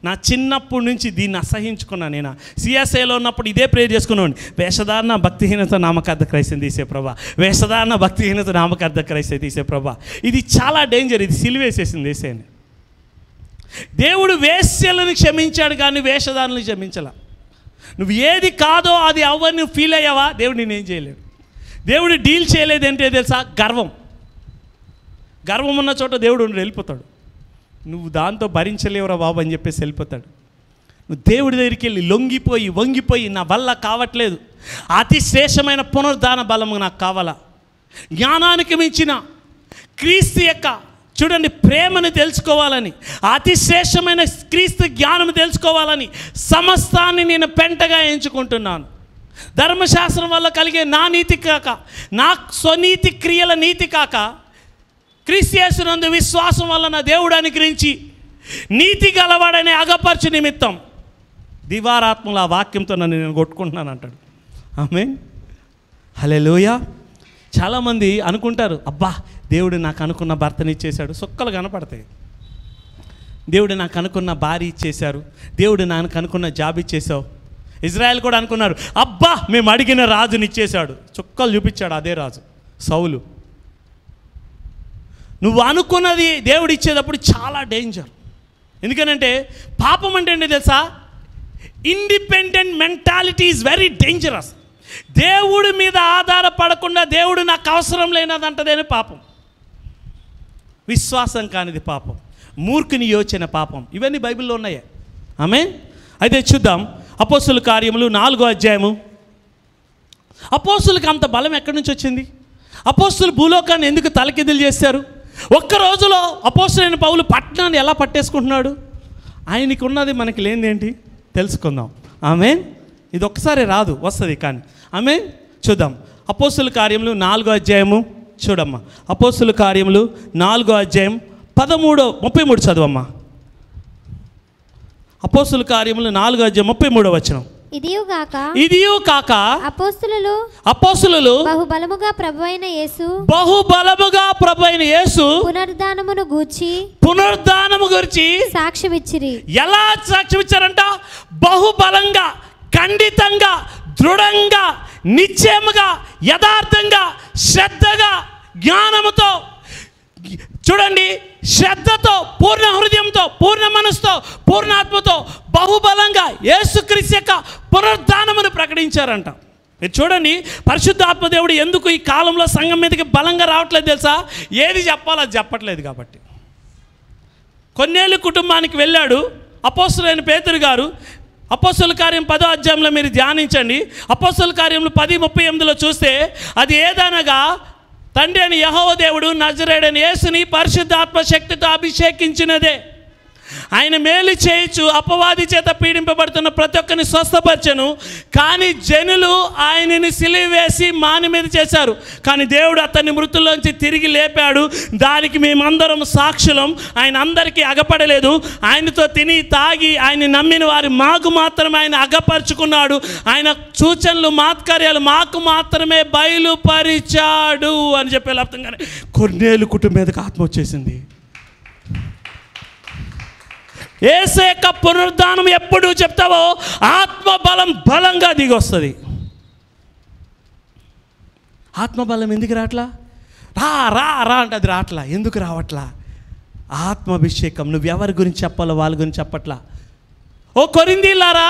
Speaker 2: నా చిన్నప్పటి నుంచి దీన్ని అసహించుకున్నాను. నేను సిఎస్ఐలో ఉన్నప్పుడు ఇదే ప్రేర్ చేసుకున్నాను. వేషధారణ, భక్తిహీనత, నామకార్థ క్రైస్తవం తీసే ప్రభా. వేషధారణ, భక్తిహీనత, నామకార్థ క్రైస్తవం తీసే ప్రభా. ఇది చాలా డేంజర్. ఇది సిలువేసేసింది వేసేని. దేవుడు వేశ్యలను క్షమించాడు కానీ వేషధారణలు క్షమించాల. నువ్వు ఏది కాదో అది అవ్వని నువ్వు ఫీల్ అయ్యావా, దేవుడు నేనేం చేయలేడు. దేవుడు డీల్ చేయలేదు ఏంటో తెలుసా? గర్వం ఉన్న చోట దేవుడు వెళ్ళిపోతాడు. నువ్వు దాంతో భరించలేవురా బాబు అని చెప్పేసి వెళ్ళిపోతాడు. నువ్వు దేవుడి దగ్గరికి వెళ్ళి వంగిపోయి నా వల్ల కావట్లేదు, అతి శ్రేష్టమైన పునరుద్ధాన బలము నాకు కావాలా, జ్ఞానానికి మించిన క్రీస్తు యొక్క చూడండి ప్రేమను తెలుసుకోవాలని, అతి శ్రేష్టమైన క్రీస్తు జ్ఞానం తెలుసుకోవాలని సమస్తాన్ని నేను పెంటగా ఎంచుకుంటున్నాను. ధర్మశాస్త్రం వల్ల కలిగే నా నీతి కాక, నా స్వనీతి క్రియల నీతి కాక, క్రీస్తు యేసునందు విశ్వాసం వల్ల నా దేవుడు అనుగ్రహించి నీతి గలవాడనే అగపరచు నిమిత్తం దివారాత్మల ఆ వాక్యంతో నన్ను నేను కొట్టుకుంటున్నాను అంటాడు. ఆమేన్. హల్లెలూయా. చాలామంది అనుకుంటారు, అబ్బా దేవుడు నాకు అనుకున్న భర్తని ఇచ్చేశాడు, సుక్కలు కనపడతాయి. దేవుడు నాకు అనుకున్న భార్య ఇచ్చేశారు, దేవుడు నాకు అనుకున్న జాబ్ ఇచ్చేసావు. ఇజ్రాయెల్ కూడా అనుకున్నారు, అబ్బా మేము అడిగిన రాజుని ఇచ్చేశాడు, చుక్కలు చూపించాడు అదే రాజు సౌలు. నువ్వు అనుకున్నది దేవుడు ఇచ్చేటప్పుడు చాలా డేంజర్. ఎందుకనంటే పాపం అంటే ఏంటి తెలుసా? Independent mentality is very dangerous. దేవుడి మీద ఆధారపడకుండా దేవుడు నాకు అవసరం లేనదంటదేనే పాపం. విశ్వాసం కానిది పాపం, మూర్ఖుని యోచన పాపం. ఇవన్నీ బైబిల్లో ఉన్నాయే. ఆమేన్. అయితే చూద్దాం అపోస్తుల కార్యములు 4వ అధ్యాయము. అపోస్తులకు అంత బలం ఎక్కడి నుంచి వచ్చింది? అపోస్తులు భూలోకాన్ని ఎందుకు తలకిందులు చేశారు? ఒక్క రోజులో అపోస్తులైన పౌలు పట్టణాన్ని ఎలా పట్టేసుకుంటున్నాడు? ఆయనకి ఉన్నది మనకి లేనిది ఏంటి తెలుసుకుందాం. ఆమేన్. ఇది ఒక్కసారి రాదు, వస్తుంది కానీ. ఆమేన్. చూద్దాం అపోస్తుల కార్యములు 4వ అధ్యాయము. చూడమ్మా, అపోస్తుల కార్యములు 4వ అధ్యాయం 33 చదువమ్మా. అపోస్తుల కార్యములు 4వ అధ్యాయం 33వ వచనం. ఇదియు కాక అపోస్తులు బహుబలముగా ప్రభువైన యేసు పునరుద్ధానము గురించి
Speaker 3: సాక్ష్యమిచ్చిరి.
Speaker 2: ఎలా సాక్ష్యమిచ్చారంట? బహుబలంగా, ఖండితంగా, దృఢంగా, నిశ్చయముగా, యథార్థంగా, శ్రద్ధగా, జ్ఞానముతో, చూడండి శ్రద్ధతో, పూర్ణ హృదయంతో, పూర్ణ మనసుతో, పూర్ణాత్మతో, బహుబలంగా యేసుక్రీస్తు యొక్క పునరుద్ధానమును ప్రకటించారంట. మీరు చూడండి, పరిశుద్ధాత్మ దేవుడు ఎందుకు ఈ కాలంలో సంఘం మీదకి బలంగా రావట్లేదు తెలుసా? ఏది చెప్పాలో అది చెప్పట్లేదు కాబట్టి. కొన్నేళ్ళు కుటుంబానికి వెళ్ళాడు అపోస్తులైన పేతురు గారు. అపోస్తుల కార్యం 10వ అధ్యాయంలో మీరు ధ్యానించండి. అపోస్తుల కార్యంలో 10:38లో చూస్తే, అది ఏదనగా తండ్రి అని యెహోవా దేవుడు నజరేయుడైన యేసుని పరిశుద్ధాత్మ శక్తితో అభిషేకించినదే. ఆయన మేలు చేయొచ్చు, అపవాది చేత పీడింపబడుతున్న ప్రతి ఒక్కరిని స్వస్థపరచను. కానీ జనులు ఆయనని సిలువ వేసి మాని మీద చేశారు. కానీ దేవుడు అతన్ని మృతుల్లోంచి తిరిగి లేపాడు. దానికి మేమందరం సాక్షులం. ఆయన అందరికీ అగపడలేదు. ఆయనతో తిని తాగి ఆయన నమ్మిన వారు మాకు మాత్రమే ఆయన అగపరుచుకున్నాడు. ఆయన సూచనలు మాత్కార్యాలు మాకు మాత్రమే బయలుపరిచాడు అని చెప్పే అర్థంగానే కొన్నేళ్ళు కుటుంబం మీదకి ఆత్మ వచ్చేసింది. యేసు యొక్క పునరుద్ధానం ఎప్పుడు చెప్తావో ఆత్మబలం బలంగా దిగి వస్తుంది. ఆత్మబలం ఎందుకు రావట్లా? రా రా రా అంటే అది రావట్లా. ఎందుకు రావట్లా? ఆత్మాభిషేకం. నువ్వు ఎవరి గురించి చెప్పాలో వాళ్ళ గురించి చెప్పట్లా. ఓ కొరింథీయులారా,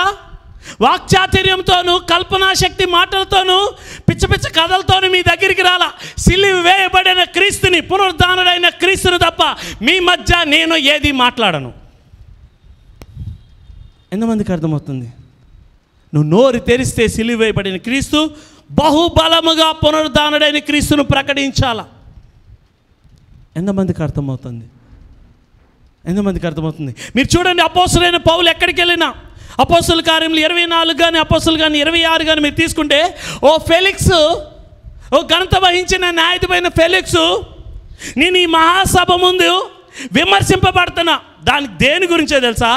Speaker 2: వాక్చాతుర్యంతోనూ కల్పనాశక్తి మాటలతోనూ పిచ్చ పిచ్చ కథలతోనూ మీ దగ్గరికి రాలా. సిలువ వేయబడిన క్రీస్తుని, పునరుద్ధానుడైన క్రీస్తుని తప్ప మీ మధ్య నేను ఏది మాట్లాడను. ఎంతమందికి అర్థమవుతుంది? నువ్వు నోరు తెరిస్తే సిలువ వేయబడిన క్రీస్తు, బహుబలముగా పునరుద్ధానుడైన క్రీస్తును ప్రకటించాలా. ఎంతమందికి అర్థమవుతుంది? ఎంతమందికి అర్థమవుతుంది? మీరు చూడండి, అపోస్తలుడైన పౌలు ఎక్కడికి వెళ్ళినా, అపోస్తలుల కార్యములు 24 కానీ అపోస్తలులు కానీ 26 కానీ మీరు తీసుకుంటే, ఓ ఫెలిక్స్, ఓ ఘనత వహించిన న్యాయాధిపైన ఫెలిక్స్, నేను ఈ మహాసభ ముందు విమర్శింపబడుతున్నా. దానికి దేని గురించో తెలుసా?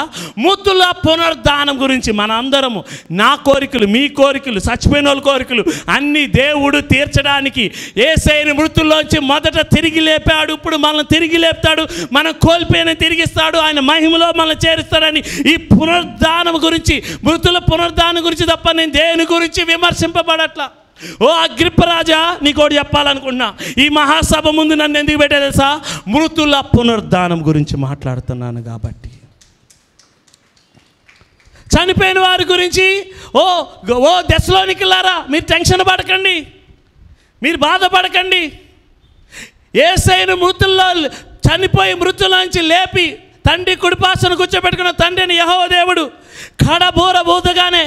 Speaker 2: మృతుల పునరుద్ధానం గురించి. మన అందరము, నా కోరికలు, మీ కోరికలు, చచ్చిపోయిన వాళ్ళ కోరికలు అన్నీ దేవుడు తీర్చడానికి యేసయ్యను మృతుల్లోంచి మొదట తిరిగి లేపాడు. ఇప్పుడు మనల్ని తిరిగి లేపుతాడు. మనం కోల్పోయిన తిరిగిస్తాడు. ఆయన మహిమలో మనల్ని చేరుస్తాడని ఈ పునరుద్ధానం గురించి, మృతుల పునరుద్ధానం గురించి తప్ప నేను దేని గురించి విమర్శింపబడట్లా. ఓ అగ్రిప్పరాజా, నీకోటి చెప్పాలనుకుంటున్నా. ఈ మహాసభ ముందు నన్ను ఎందుకు పెట్టే తెలుసా? మృతుల పునరుద్ధానం గురించి మాట్లాడుతున్నాను కాబట్టి. చనిపోయిన వారి గురించి, ఓ దెస్సలోనికీయులారా, మీరు టెన్షన్ పడకండి, మీరు బాధపడకండి. యేసయ్యను మృతుల్లో చనిపోయి మృతుల్లోంచి లేపి తండ్రి కుడిపాసను కూర్చోబెట్టుకున్న తండ్రిని యెహోవా దేవుడు కడబోర ఊదగానే,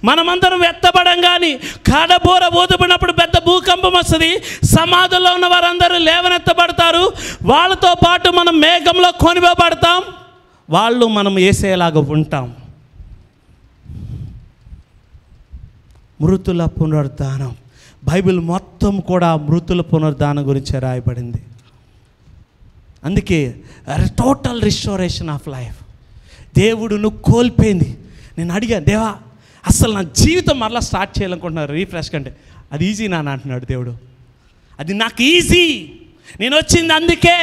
Speaker 2: మనమందరం ఎత్తబడంగాని కడబోర ఊదబడినప్పుడు పెద్ద భూకంపం వస్తుంది. సమాధుల్లో ఉన్న వారందరూ లేవనెత్తబడతారు. వాళ్ళతో పాటు మనం మేఘంలో కొనిపోబడతాం. వాళ్ళు మనం యేసయ్యలాగా ఉంటాం. మృతుల పునరుద్ధానం, బైబిల్ మొత్తం కూడా మృతుల పునరుద్ధానం గురించి రాయబడింది. అందుకే టోటల్ రిస్టోరేషన్ ఆఫ్ లైఫ్. దేవుడు నువ్వు కోల్పోయింది. నేను అడిగాను, దేవా అసలు నా జీవితం మరలా స్టార్ట్ చేయాలనుకుంటున్నారు రీఫ్రెష్ కంటే. అది ఈజీ నాన్న అంటున్నాడు దేవుడు. అది నాకు ఈజీ, నేను వచ్చింది అందుకే.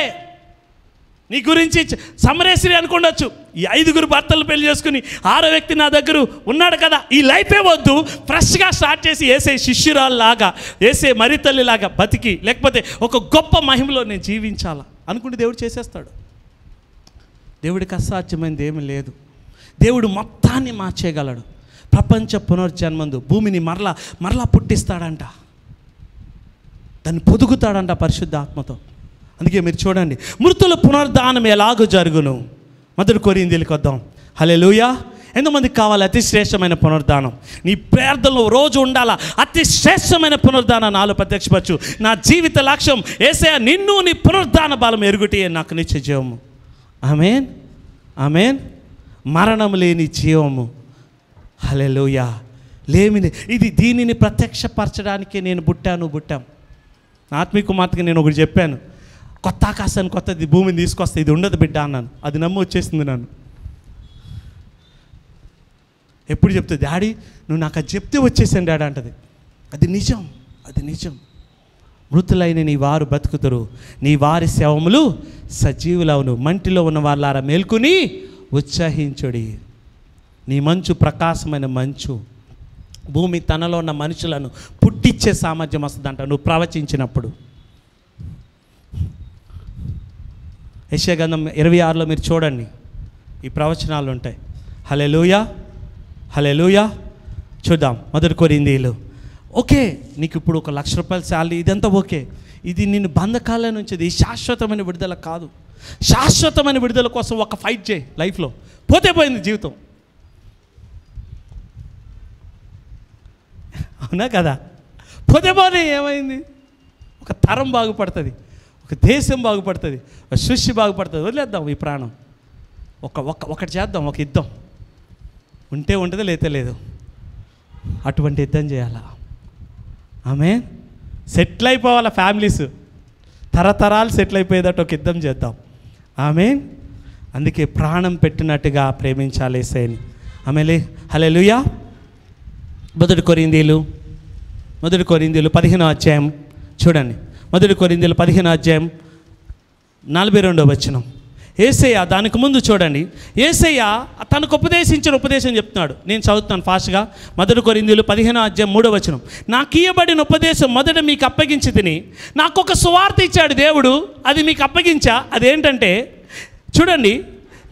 Speaker 2: నీ గురించి సమరేశ్వరి అనుకుండొచ్చు, ఈ 5 భర్తలు పెళ్లి చేసుకుని 6వ వ్యక్తి నా దగ్గర ఉన్నాడు కదా, ఈ లైఫే వద్దు, ఫ్రెష్గా స్టార్ట్ చేసి యేసే శిష్యురాల్లాగా, యేసే మరితల్లిలాగా బతికి, లేకపోతే ఒక గొప్ప మహిమలో నేను జీవించాలా అనుకుంటే దేవుడు చేసేస్తాడు. దేవుడికి అసాధ్యమైనది ఏమీ లేదు. దేవుడు మొత్తాన్ని మార్చేయగలడు. ప్రపంచ పునర్జన్మందు భూమిని మరలా పుట్టిస్తాడంట, దాన్ని పొదుగుతాడంట పరిశుద్ధాత్మతో. అందుకే మీరు చూడండి, మృతుల పునరుద్ధానం ఎలాగో జరుగును. 1 కొరింథీయులకు వద్దాం. హల్లెలూయా. ఎంతమందికి కావాలి అతి శ్రేష్టమైన పునరుద్ధానం? నీ ప్రార్థనలో రోజు ఉండాలా, అతి శ్రేష్టమైన పునరుద్ధానం నాలో ప్రత్యక్షపరచు. నా జీవిత లక్ష్యం యేసయ్య నిన్ను నీ పునరుద్ధాన బలం ఎరుగుటి నాకు నిత్య జీవము. ఆమేన్, ఆమేన్. మరణం లేని జీవము. హల్లెలూయా. లేమిని ఇది దీనిని ప్రత్యక్షపరచడానికే నేను పుట్టాం. ఆత్మీయ కుమార్తెకి నేను ఒకటి చెప్పాను, కొత్త ఆకాశాన్ని కొత్తది భూమిని తీసుకొస్తే ఇది ఉండదు బిడ్డ అన్నాను. అది నమ్మి వచ్చేసింది నన్ను. ఎప్పుడు చెప్తుంది, డాడీ నువ్వు నాకు అది చెప్తే వచ్చేసాను డాడీ అంటది. అది నిజం, అది నిజం. మృతులైన నీ వారు బ్రతుకుతారు, నీ వారి శవములు సజీవులవును. మంటిలో ఉన్న వాళ్ళారా మేల్కొని ఉత్సహించుడి. నీ మంచు ప్రకాశమైన మంచు. భూమి తనలో ఉన్న మనుషులను పుట్టించే సామర్థ్యం వస్తుందంట నువ్వు ప్రవచించినప్పుడు. యెషయా గ్రంథం 26లో మీరు చూడండి, ఈ ప్రవచనాలు ఉంటాయి. హల్లెలూయా, హల్లెలూయా. చూద్దాం 1 కొరింథీయులు. ఓకే, నీకు ఇప్పుడు 1,00,000 రూపాయలు శాలరీ, ఇదంతా ఓకే. ఇది నిన్ను బంధకాల నుంచి, ఇది శాశ్వతమైన విడుదల కాదు. శాశ్వతమైన విడుదల కోసం ఒక ఫైట్ చేయి లైఫ్లో. పోతే పోయింది జీవితం, అవునా కదా? పోతే ఏమైంది? ఒక తరం బాగుపడుతుంది, ఒక దేశం బాగుపడుతుంది, ఒక సృష్టి బాగుపడుతుంది. వదిలేద్దాం ఈ ప్రాణం. ఒకటి చేద్దాం, ఒక యుద్ధం ఉంటే ఉంటుంది, లేతే లేదు. అటువంటి యుద్ధం చేయాలా? ఆమె సెటిల్ అయిపోవాలా, ఫ్యామిలీస్ తరతరాలు సెటిల్ అయిపోయేదట్టు ఒక యుద్ధం చేద్దాం. ఆమె అందుకే ప్రాణం పెట్టినట్టుగా ప్రేమించాలి యేసయ్యని. ఆమెలే హల్లెలూయా. మొదటి కొరింథీయులు 15వ అధ్యాయం చూడండి. మొదటి కొరింథీయులు 15వ అధ్యాయం 42వ వచనం. యేసయ్య దానికి ముందు చూడండి, యేసయ్య తనకు ఉపదేశించిన ఉపదేశం చెప్తున్నాడు. నేను చదువుతాను ఫాస్ట్గా. మొదటి కొరింథీయులు 15వ అధ్యాయం 3వ వచనం. నాకు ఇయ్యబడిన ఉపదేశం మొదట మీకు అప్పగించి తిని, నాకు ఒక సువార్త ఇచ్చాడు దేవుడు, అది మీకు అప్పగించా. అదేంటంటే చూడండి,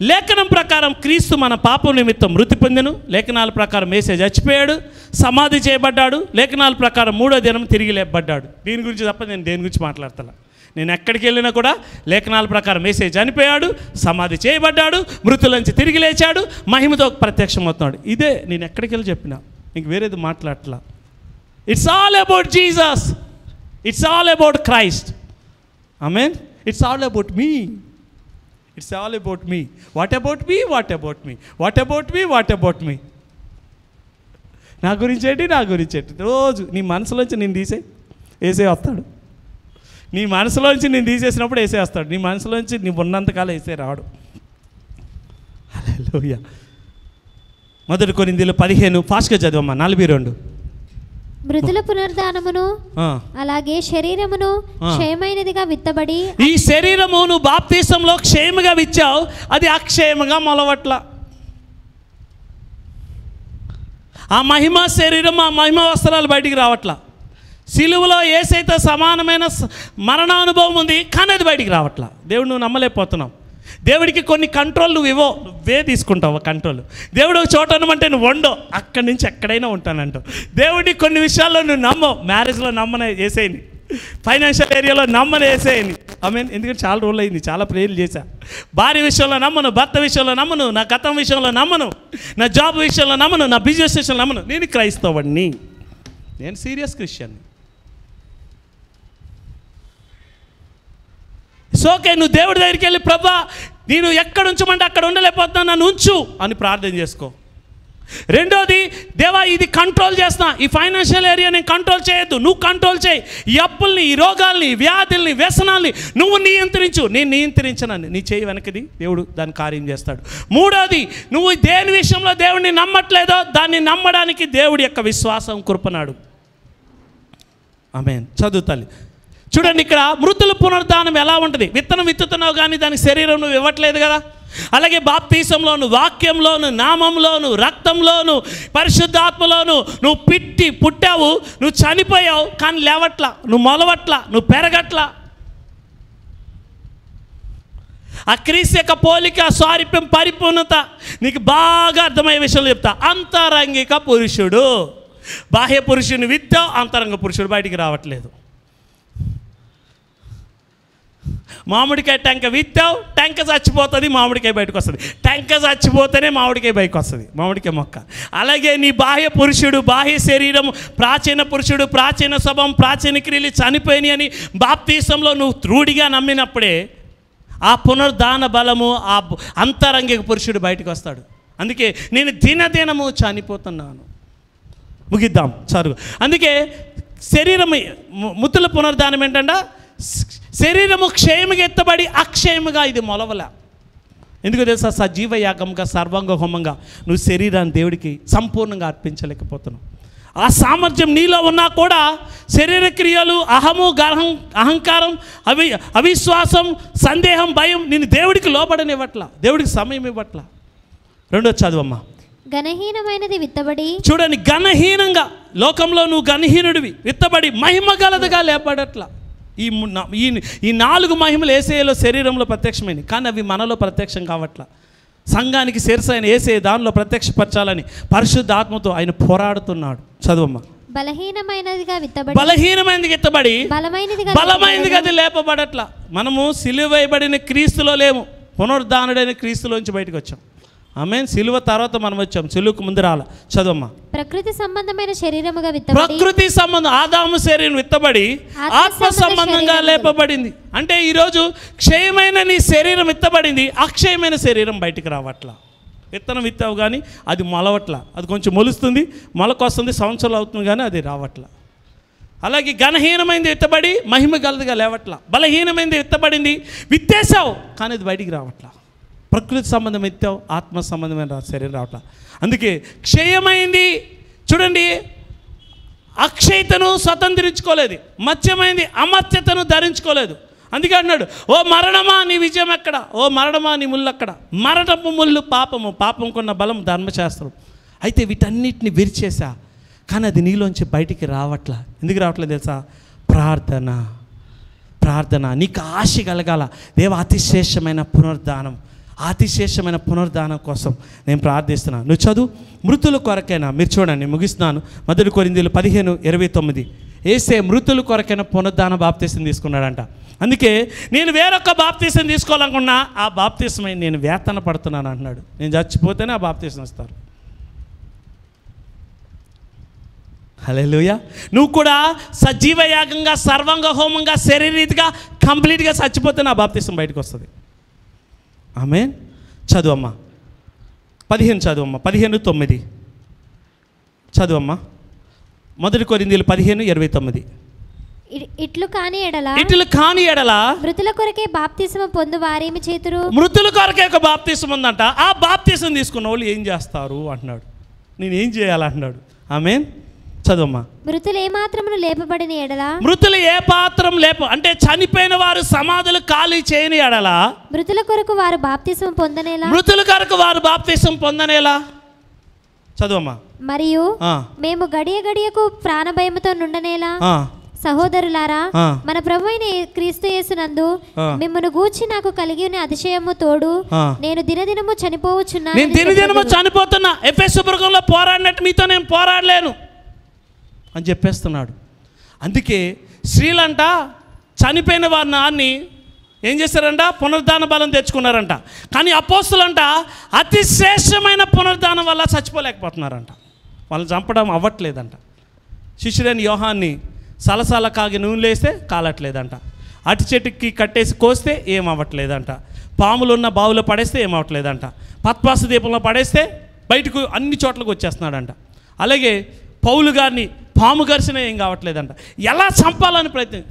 Speaker 2: లేఖనం ప్రకారం క్రీస్తు మన పాపం నిమిత్తం మృతి పొందెను, లేఖనాల ప్రకారం యేసయ్య చచ్చిపోయాడు, సమాధి చేయబడ్డాడు, లేఖనాల ప్రకారం 3వ దినం తిరిగి లేపబడ్డాడు. దీని గురించి తప్ప నేను దేని గురించి మాట్లాడతాను. నేను ఎక్కడికి వెళ్ళినా కూడా లేఖనాల ప్రకారం యేసయ్య చనిపోయాడు, సమాధి చేయబడ్డాడు, మృతులంచి తిరిగి లేచాడు, మహిమతో ప్రత్యక్షమవుతున్నాడు. ఇదే నేను ఎక్కడికి వెళ్ళి చెప్పినా, ఇంక వేరేది మాట్లాడట్లా. It's all about Jesus, it's all about Christ. Amen. It's all about me, it's all about me. What about me, what about me, what about me, what about me. నా గురించి ఏంటి, నా గురించి ఏంటి. రోజు నీ మనసులోంచి నేను యేసయ్య వస్తాడు. నీ మనసులోంచి నేను తీసేసినప్పుడు యేసయ్య నీ మనసులోంచి నీ ఉన్నంతకాలం యేసయ్య రాడు. హల్లెలూయా. మొదటి కొరింథీయులు 15 ఫాస్ట్గా చదవమ్మా. 42.
Speaker 3: మృతుల పునరుద్ధానమును అలాగే శరీరమును క్షయమైనదిగా విత్తబడి,
Speaker 2: ఈ శరీరము నువ్వు బాప్తీసంలో క్షయముగా విచ్చావు, అది అక్షయముగా మొలవట్ల. ఆ మహిమ శరీరం, ఆ మహిమ వస్త్రాలు బయటికి రావట్లా. సిలువలో యేసయ్యతో సమానమైన మరణానుభవం ఉంది, కానీ అది బయటికి రావట్లా. దేవుడు నువ్వు నమ్మలేకపోతున్నావు. దేవుడికి కొన్ని కంట్రోల్ నువ్వే తీసుకుంటావు కంట్రోల్. దేవుడు ఒక చోట ఉండమంటే నువ్వు ఉండవు, అక్కడి నుంచి ఎక్కడైనా ఉంటానంటావు. దేవుడిని కొన్ని విషయాల్లో నువ్వు నమ్మవు. మ్యారేజ్లో నమ్మనే యేసయ్యని, ఫైనాన్షియల్ ఏరియాలో నమ్మని యేసయ్యని. ఆమేన్. ఎందుకంటే చాలా రోజులు అయింది, చాలా ప్రేయర్లు చేశా. భార్య విషయంలో నమ్మను, భర్త విషయంలో నమ్మను, నా గతం విషయంలో నమ్మను, నా జాబ్ విషయంలో నమ్మను, నా బిజినెస్ విషయంలో నమ్మను. నేను క్రైస్తవుడిని, నేను సీరియస్ క్రిస్టియన్ని. ఓకే, నువ్వు దేవుడి దగ్గరికి వెళ్ళి, ప్రభా నేను ఎక్కడ ఉంచమంటే అక్కడ ఉండలేకపోతున్నాను, నన్ను ఉంచు అని ప్రార్థన చేసుకో. రెండోది, దేవా ఇది కంట్రోల్ చేస్తా, ఈ ఫైనాన్షియల్ ఏరియా నేను కంట్రోల్ చేయొద్దు, నువ్వు కంట్రోల్ చేయి. ఈ అప్పుల్ని, ఈ రోగాల్ని, వ్యాధుల్ని, వ్యసనాల్ని నువ్వు నియంత్రించు. నేను నియంత్రించనని నీ చేయి వెనకది, దేవుడు దాన్ని కార్యం చేస్తాడు. మూడోది, నువ్వు దేని విషయంలో దేవుడిని నమ్మట్లేదో దాన్ని నమ్మడానికి దేవుడి యొక్క విశ్వాసం కృపనాడు. ఆమేన్. చదువు తల్లి. చూడండి, ఇక్కడ మృతుల పునరుద్ధానం ఎలా ఉంటుంది. విత్తనం విత్తుతున్నావు కానీ దానికి శరీరం నువ్వు ఇవ్వట్లేదు కదా. అలాగే బాప్తీసంలోను, వాక్యంలోను, నామంలోను, రక్తంలోను, పరిశుద్ధాత్మలోను నువ్వు పుట్టావు, నువ్వు చనిపోయావు, కానీ లేవట్లా, నువ్వు మొలవట్లా, నువ్వు పెరగట్లా. ఆ క్రీస్తు యొక్క పోలిక, స్వారూప్యం, పరిపూర్ణత నీకు బాగా అర్థమయ్యే విషయంలో చెప్తా. అంతరంగిక పురుషుడు, బాహ్య పురుషుని విత్తావు, అంతరంగ పురుషుడు బయటికి రావట్లేదు. మామిడికాయ టెంక విత్తావు, టెంక చచ్చిపోతుంది, మామిడికాయ బయటకు వస్తుంది. టెంక చచ్చిపోతేనే మామిడికాయ బయటకు వస్తుంది, మామిడికాయ మొక్క. అలాగే నీ బాహ్య పురుషుడు, బాహ్య శరీరం, ప్రాచీన పురుషుడు, ప్రాచీన స్వభావం, ప్రాచీన క్రియలు చనిపోయినాయి అని బాప్తీసంలో నువ్వు రూఢిగా నమ్మినప్పుడే ఆ పునరుద్ధాన బలము, ఆ అంతరంగిక పురుషుడు బయటకు వస్తాడు. అందుకే నేను దినదినము చనిపోతున్నాను. ముగిద్దాం చదువు. అందుకే శరీరం మృతుల పునరుద్ధానం ఏంటంటే శరీరము క్షయముగా ఎత్తబడి అక్షయముగా ఇది మొలవల. ఎందుకు తెలుసా? సజీవ యాగంగా, సర్వాంగ హోమంగా నువ్వు శరీరాన్ని దేవుడికి సంపూర్ణంగా అర్పించలేకపోతున్నావు. ఆ సామర్థ్యం నీలో ఉన్నా కూడా శరీర క్రియలు, అహము, అహంకారం, అవిశ్వాసం, సందేహం, భయం నిన్ను దేవుడికి లోబడనివ్వట్లా, దేవుడికి సమయం ఇవ్వట్లా. రెండో చదువమ్మా.
Speaker 3: ఘనహీనమైనది విత్తబడి,
Speaker 2: చూడండి, ఘనహీనంగా లోకంలో నువ్వు ఘనహీనుడివి విత్తబడి మహిమ గలదుగా లేపడట్లా. ఈ 4 మహిమలు యేసయ్యలో శరీరంలో ప్రత్యక్షమైనవి, కానీ అవి మనలో ప్రత్యక్షం కావట్లా. సంఘానికి శిరస్సు అయిన యేసయ్య దానిలో ప్రత్యక్షపరచాలని పరిశుద్ధ ఆత్మతో ఆయన పోరాడుతున్నాడు. చదువమ్మా.
Speaker 3: బలహీనమైనదిగా
Speaker 2: విత్తబడి బలమైనదిగా అది లేపబడట్లా. మనము సిలువ వేయబడిన క్రీస్తులో లేము, పునరుద్ధానుడైన క్రీస్తులోంచి బయటకు వచ్చాం. ఆమేన్. సిలువ తర్వాత మనం వచ్చాం, సిలువకు ముందు రాల. చదవమ్మా.
Speaker 3: ప్రకృతి సంబంధమైన శరీరముగా విత్తబడి,
Speaker 2: ప్రకృతి సంబంధం ఆదాము శరీరం విత్తబడి ఆత్మ సంబంధంగా లేపబడింది. అంటే ఈరోజు క్షయమైన నీ శరీరం విత్తబడింది, అక్షయమైన శరీరం బయటికి రావట్లా. విత్తనం విత్తావు కానీ అది మొలవట్లా, అది కొంచెం మొలుస్తుంది, మొలకొస్తుంది, సంవత్సరాలు అవుతుంది కానీ అది రావట్లా. అలాగే ఘనహీనమైంది విత్తబడి మహిమ గలదిగా లేవట్లా. బలహీనమైంది విత్తబడింది, విత్తేసావు కానీ అది బయటికి రావట్లా. ప్రకృతి సంబంధం ఎత్తావు, ఆత్మ సంబంధమైన శరీరం రావట్లా. అందుకే క్షయమైంది చూడండి, అక్షయతను స్వతంత్రించుకోలేదు, మత్స్యమైంది అమర్త్యతను ధరించుకోలేదు. అందుకే అన్నాడు, ఓ మరణమా నీ విజయం ఎక్కడ, ఓ మరణమా నీ ముళ్ళు అక్కడ. మరణపు ముళ్ళు పాపము, పాపంకున్న బలం ధర్మశాస్త్రం. అయితే వీటన్నిటిని విరిచేసా కానీ అది నీలోంచి బయటికి రావట్లా. ఎందుకు రావట్లేదు తెలుసా? ప్రార్థన. ప్రార్థన. నీకు ఆశ కలగాల, దేవ అతిశేషమైన పునరుద్ధానం, అతిశేషమైన పునరుద్ధానం కోసం నేను ప్రార్థిస్తున్నాను. నువ్వు చదువు. మృతుల కొరకైనా, మీరు చూడండి, ముగిస్తున్నాను. 1 కొరింథీయులు 15:29. యేసే మృతుల కొరకైనా పునరుద్ధాన బాప్తీసం తీసుకున్నాడంట. అందుకే నేను వేరొక బాప్తీసం తీసుకోవాలనుకున్నా ఆ బాప్తీసమై నేను వేతన పడుతున్నాను అంటున్నాడు. నేను చచ్చిపోతేనే ఆ బాప్తీసం ఇస్తారు. హల్లెలూయా. నువ్వు కూడా సజీవయాగంగా, సర్వంగ హోమంగా, శరీరీతిగా కంప్లీట్గా చచ్చిపోతే నా బాప్తీసం బయటకు వస్తుంది. ఆమేన్. చదువమ్మా. 15 చదువమ్మా. 15:9 చదువమ్మా. 1 కొరింథీయులు 15:29.
Speaker 3: ఇట్లు కాని
Speaker 2: ఎడల
Speaker 3: మృతుల కొరకే బాప్తిసము పొందు వారేమి చేతురు?
Speaker 2: మృతుల కొరకే ఒక బాప్తిసం ఉందంట. ఆ బాప్తిసం తీసుకున్న వాళ్ళు ఏం చేస్తారు అంటున్నాడు. నేను ఏం చేయాలంటున్నాడు. ఆమేన్. చదువమ్మా.
Speaker 3: మృతులు ఏ మాత్రమును లేపబడిన ఎడల,
Speaker 2: మృతులు ఏ పాత్రం అంటే చనిపోయిన వారు సమాధులు ఖాళీ చేయని ఎడల
Speaker 3: మృతుల కొరకు వారు బాప్తిసం పొందనేలా,
Speaker 2: మృతుల కొరకు వారు బాప్తిసం పొందనేలా. చదువమ్మా.
Speaker 3: మరియు మేము గడియ గడియకు ప్రాణభయముతో నుండనేలా. సహోదరులారా, మన ప్రభువైన క్రీస్తు యేసునందు మిమ్మల్ని గూర్చి నాకు కలిగిన అతిశయము తోడు నేను దినదినము చనిపోవచ్చున్నాను.
Speaker 2: నేను దినదినము చనిపోతున్నా, ఎఫెసు మృగంలో పోరాడినట్టు మీతో నేను పోరాడలేను అని చెప్పేస్తున్నాడు. అందుకే స్త్రీలంట చనిపోయిన వారిని ఏం చేశారంట? పునరుద్ధాన బలం తెచ్చుకున్నారంట. కానీ అపోస్తులంట అతిశ్రేష్టమైన పునరుద్ధానం వల్ల చచ్చిపోలేకపోతున్నారంట. వాళ్ళు చంపడం అవ్వట్లేదంట. శిష్యుడైన యోహాన్ని సలసల కాగి నూనె లేస్తే కాలట్లేదంట. అటి చెట్టుకి కట్టేసి కోస్తే ఏం అవ్వట్లేదంట. పాములున్న బావులో పడేస్తే ఏం అవ్వట్లేదంట. పద్మాస దీపంలో పడేస్తే బయటకు అన్ని చోట్లకు వచ్చేస్తున్నాడంట. అలాగే పౌలు గారిని పాము ఘర్షణ ఏం కావట్లేదంట. ఎలా చంపాలని ప్రయత్నం,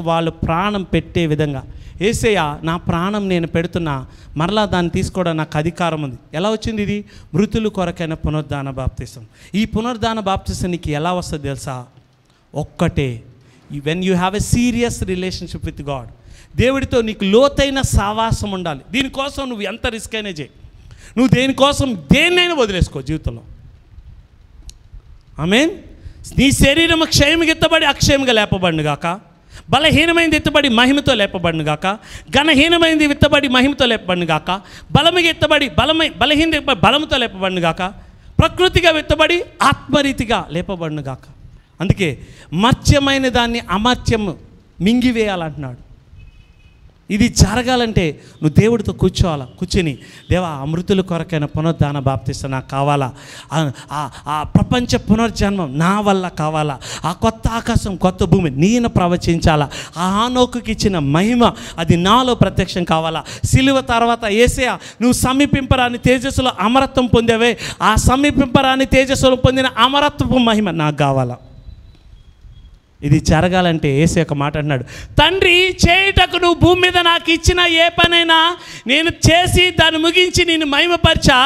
Speaker 2: వాళ్ళు ప్రాణం పెట్టే విధంగా, యేసయ్య నా ప్రాణం నేను పెడుతున్నా, మరలా దాన్ని తీసుకోవడం నాకు అధికారం ఉంది. ఎలా వచ్చింది ఇది? మృతులు కొరకైన పునరుద్ధాన బాప్తిసం. ఈ పునరుద్ధాన బాప్తిసం నీకు ఎలా వస్తుంది తెలుసా? ఒక్కటే, when you have a serious relationship with God. దేవుడితో నీకు లోతైన సావాసం ఉండాలి. దీనికోసం నువ్వు ఎంత రిస్క్ అయినా చేయి. నువ్వు దేనికోసం దేన్నైనా వదిలేసుకో జీవితంలో. ఆమేన్. నీ శరీరం క్షయముగా ఎత్తబడి అక్షయముగా లేపబడును గాక. బలహీనమైంది ఎత్తబడి మహిమతో లేపబడును గాక. ఘనహీనమైంది విత్తబడి మహిమతో లేపబడును గాక. బలముగా ఎత్తబడి బలహీన బలముతో లేపబడును గాక. ప్రకృతిగా విత్తబడి ఆత్మరీతిగా లేపబడును గాక. అందుకే మర్త్యమైన దాన్ని అమర్త్యము మింగివేయాలంటున్నాడు. ఇది జరగాలంటే నువ్వు దేవుడితో కూర్చోవాలా. కూర్చొని, దేవా అమృతుల కొరకైన పునరుద్ధాన బాప్తిసం నాకు కావాలా, ఆ ప్రపంచ పునర్జన్మం నా వల్ల కావాలా, ఆ కొత్త ఆకాశం కొత్త భూమి నేను ప్రవచించాలా, ఆ హానోకుకి ఇచ్చిన మహిమ అది నాలో ప్రత్యక్షం కావాలా. సిలువ తర్వాత యేసయ్య నువ్వు సమీపింపరాని తేజస్సులో అమరత్వం పొందావే, ఆ సమీపింపరాని తేజస్సులో పొందిన అమరత్వపు మహిమ నాకు కావాలా. ఇది జరగాలంటే యేసు ఒక మాట అన్నాడు, తండ్రి చేయుటకు నువ్వు భూమి మీద నాకు ఇచ్చిన ఏ పనైనా నేను చేసి దాన్ని ముగించి నేను మహిమపరిచా.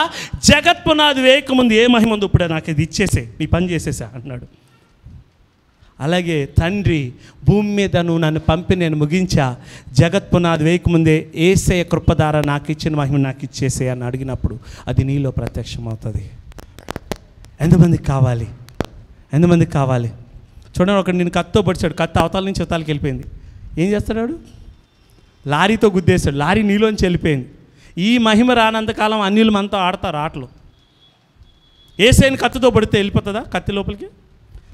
Speaker 2: జగత్ పునాది వేయకముందు ఏ మహిమ ఉంది, ఇప్పుడే నాకు ఇది ఇచ్చేసే, నీ పని చేసేసా అంటున్నాడు. అలాగే తండ్రి భూమి మీద నువ్వు నన్ను పంపి నేను ముగించా, జగత్ పునాది వేయకముందే యేసయ్య కృపధార నాకు ఇచ్చిన మహిమ నాకు ఇచ్చేసే అని అడిగినప్పుడు అది నీలో ప్రత్యక్షమవుతుంది. ఎంతమందికి కావాలి? ఎంతమందికి కావాలి? చూడండి, ఒకటి నేను కత్తితో పొడిచాడు, కత్తి అవతల నుంచి అవతలకి వెళ్ళిపోయింది. ఏం చేస్తాడు? లారీతో గుద్దేశాడు, లారీ నీలోంచి వెళ్ళిపోయింది. ఈ మహిమ రానంతకాలం అన్యులు మనతో ఆడతారు ఆటలు. యేసయ్యని కత్తితో పడితే వెళ్ళిపోతుందా? కత్తి లోపలికి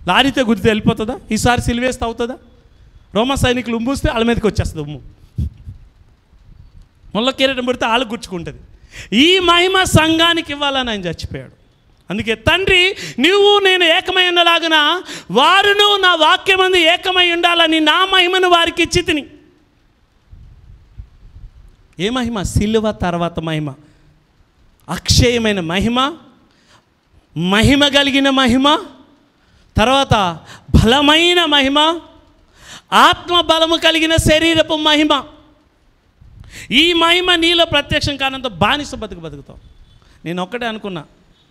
Speaker 2: లారీతో గుద్దితే వెళ్ళిపోతుందా? ఈసారి సిలివేస్తే అవుతుందా? రోమా సైనికులు ఉమ్మూస్తే వాళ్ళ మీదకి వచ్చేస్తుంది ఉమ్ము. ముళ్ళ కిరీటం పడితే వాళ్ళకు గుచ్చుకుంటుంది. ఈ మహిమ సంఘానికి ఇవ్వాలని ఆయన చచ్చిపోయాడు. అందుకే తండ్రి నువ్వు నేను ఏకమై ఉన్నలాగున వారును నా వాక్యమందు ఏకమై ఉండాలని నా మహిమను వారికి ఇచ్చి తిని. ఏ మహిమ? సిలువ తర్వాత మహిమ, అక్షయమైన మహిమ, మహిమ కలిగిన మహిమ, తర్వాత బలమైన మహిమ, ఆత్మ బలము కలిగిన శరీరపు మహిమ. ఈ మహిమ నీలో ప్రత్యక్షం కానంత బానిస బతుకుతావు. నేను ఒక్కటే అనుకున్నా,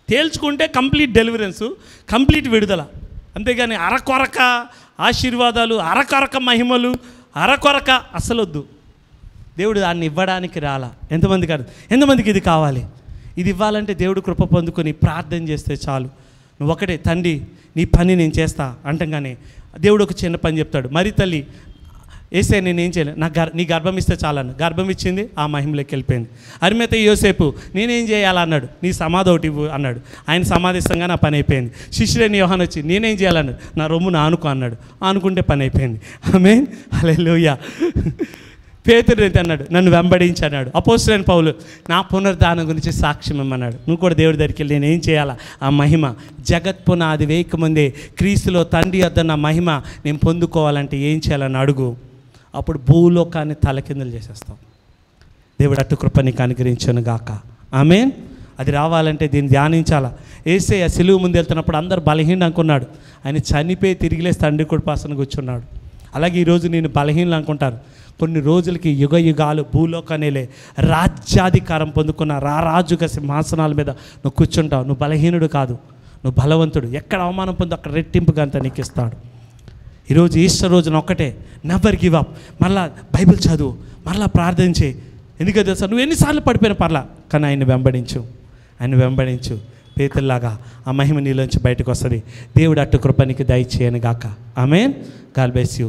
Speaker 2: తేల్చుకుంటే కంప్లీట్ డెలివరెన్సు, కంప్లీట్ విడుదల. అంతేగాని అరకొరక ఆశీర్వాదాలు, అరకొరక మహిమలు, అరకొరక అసలు వద్దు. దేవుడు దాన్ని ఇవ్వడానికి రాలా. ఎంతమందికి ఇది కావాలి? ఇది ఇవ్వాలంటే దేవుడు కృప పొందుకొని ప్రార్థన చేస్తే చాలు. నువ్వు ఒకటే, తండ్రి నీ పని నేను చేస్తా అంటంగానే దేవుడు ఒక చిన్న పని చెప్తాడు. మరి తల్లి ఏసే నేనేం చేయలేదు, నీ గర్భం ఇస్తే చాలన్న. గర్భం ఇచ్చింది, ఆ మహిమలోకి వెళ్ళిపోయింది. అరిమేత యోసేపు నేనేం చేయాలన్నాడు, నీ సమాధి ఒకటి ఇవ్వు అన్నాడు. ఆయన సమాధిస్తంగా నా పని అయిపోయింది. శిష్యుడైన యోహాను వచ్చి నేనేం చేయాలన్నాడు, నా రొమ్మును ఆనుకో అన్నాడు. ఆనుకుంటే పని అయిపోయింది. ఆమేన్, హల్లెలూయా. పేతురు అన్నాడు, నన్ను వెంబడించన్నాడు. అపోస్తలుడైన పౌలు నా పునరుద్ధానం గురించి సాక్ష్యం ఇమ్మన్నాడు. నువ్వు కూడా దేవుడి దగ్గరికి వెళ్ళి నేనేం చేయాలా, ఆ మహిమ జగత్ పునాది వేయకముందే క్రీస్తులో తండ్రి వద్ద నా మహిమ నేను పొందుకోవాలంటే ఏం చేయాలని అడుగు. అప్పుడు భూలోకాన్ని తలకిందులు చేసేస్తాం. దేవుడు అటు కృప నీకు అనుగ్రహించను గాక. ఆమేన్. అది రావాలంటే దీన్ని ధ్యానించాలా. యేసయ్య సిలువ ముందు వెళ్తున్నప్పుడు అందరు బలహీన అనుకున్నాడు. ఆయన చనిపోయి తిరిగిలేసి తండ్రి కుడిపాసన కూర్చున్నాడు. అలాగే ఈరోజు నేను బలహీనలు అనుకుంటారు. కొన్ని రోజులకి యుగ యుగాలు భూలోకానేలే రాజ్యాధికారం పొందుకున్న రారాజుగా సింహాసనాల మీద నువ్వు కూర్చుంటావు. నువ్వు బలహీనుడు కాదు, నువ్వు బలవంతుడు. ఎక్కడ అవమానం పొందు అక్కడ రెట్టింపుగా అంత నీకు ఇస్తాడు. ఈరోజు ఈస్టర్ రోజున ఒక్కటే, నెవర్ గివ్ అప్. మళ్ళా బైబిల్ చదువు, మరలా ప్రార్థన చేయి. ఎందుకంటే తెలుసా, నువ్వు ఎన్నిసార్లు పడిపోయిన పర్లా, కానీ ఆయన వెంబడించు. పేతుల్లాగా ఆ మహిమ నీలోంచి బయటకు వస్తుంది. దేవుడు అట్టు కృప నీకు దయచేయను గాక. ఆమేన్. God bless you.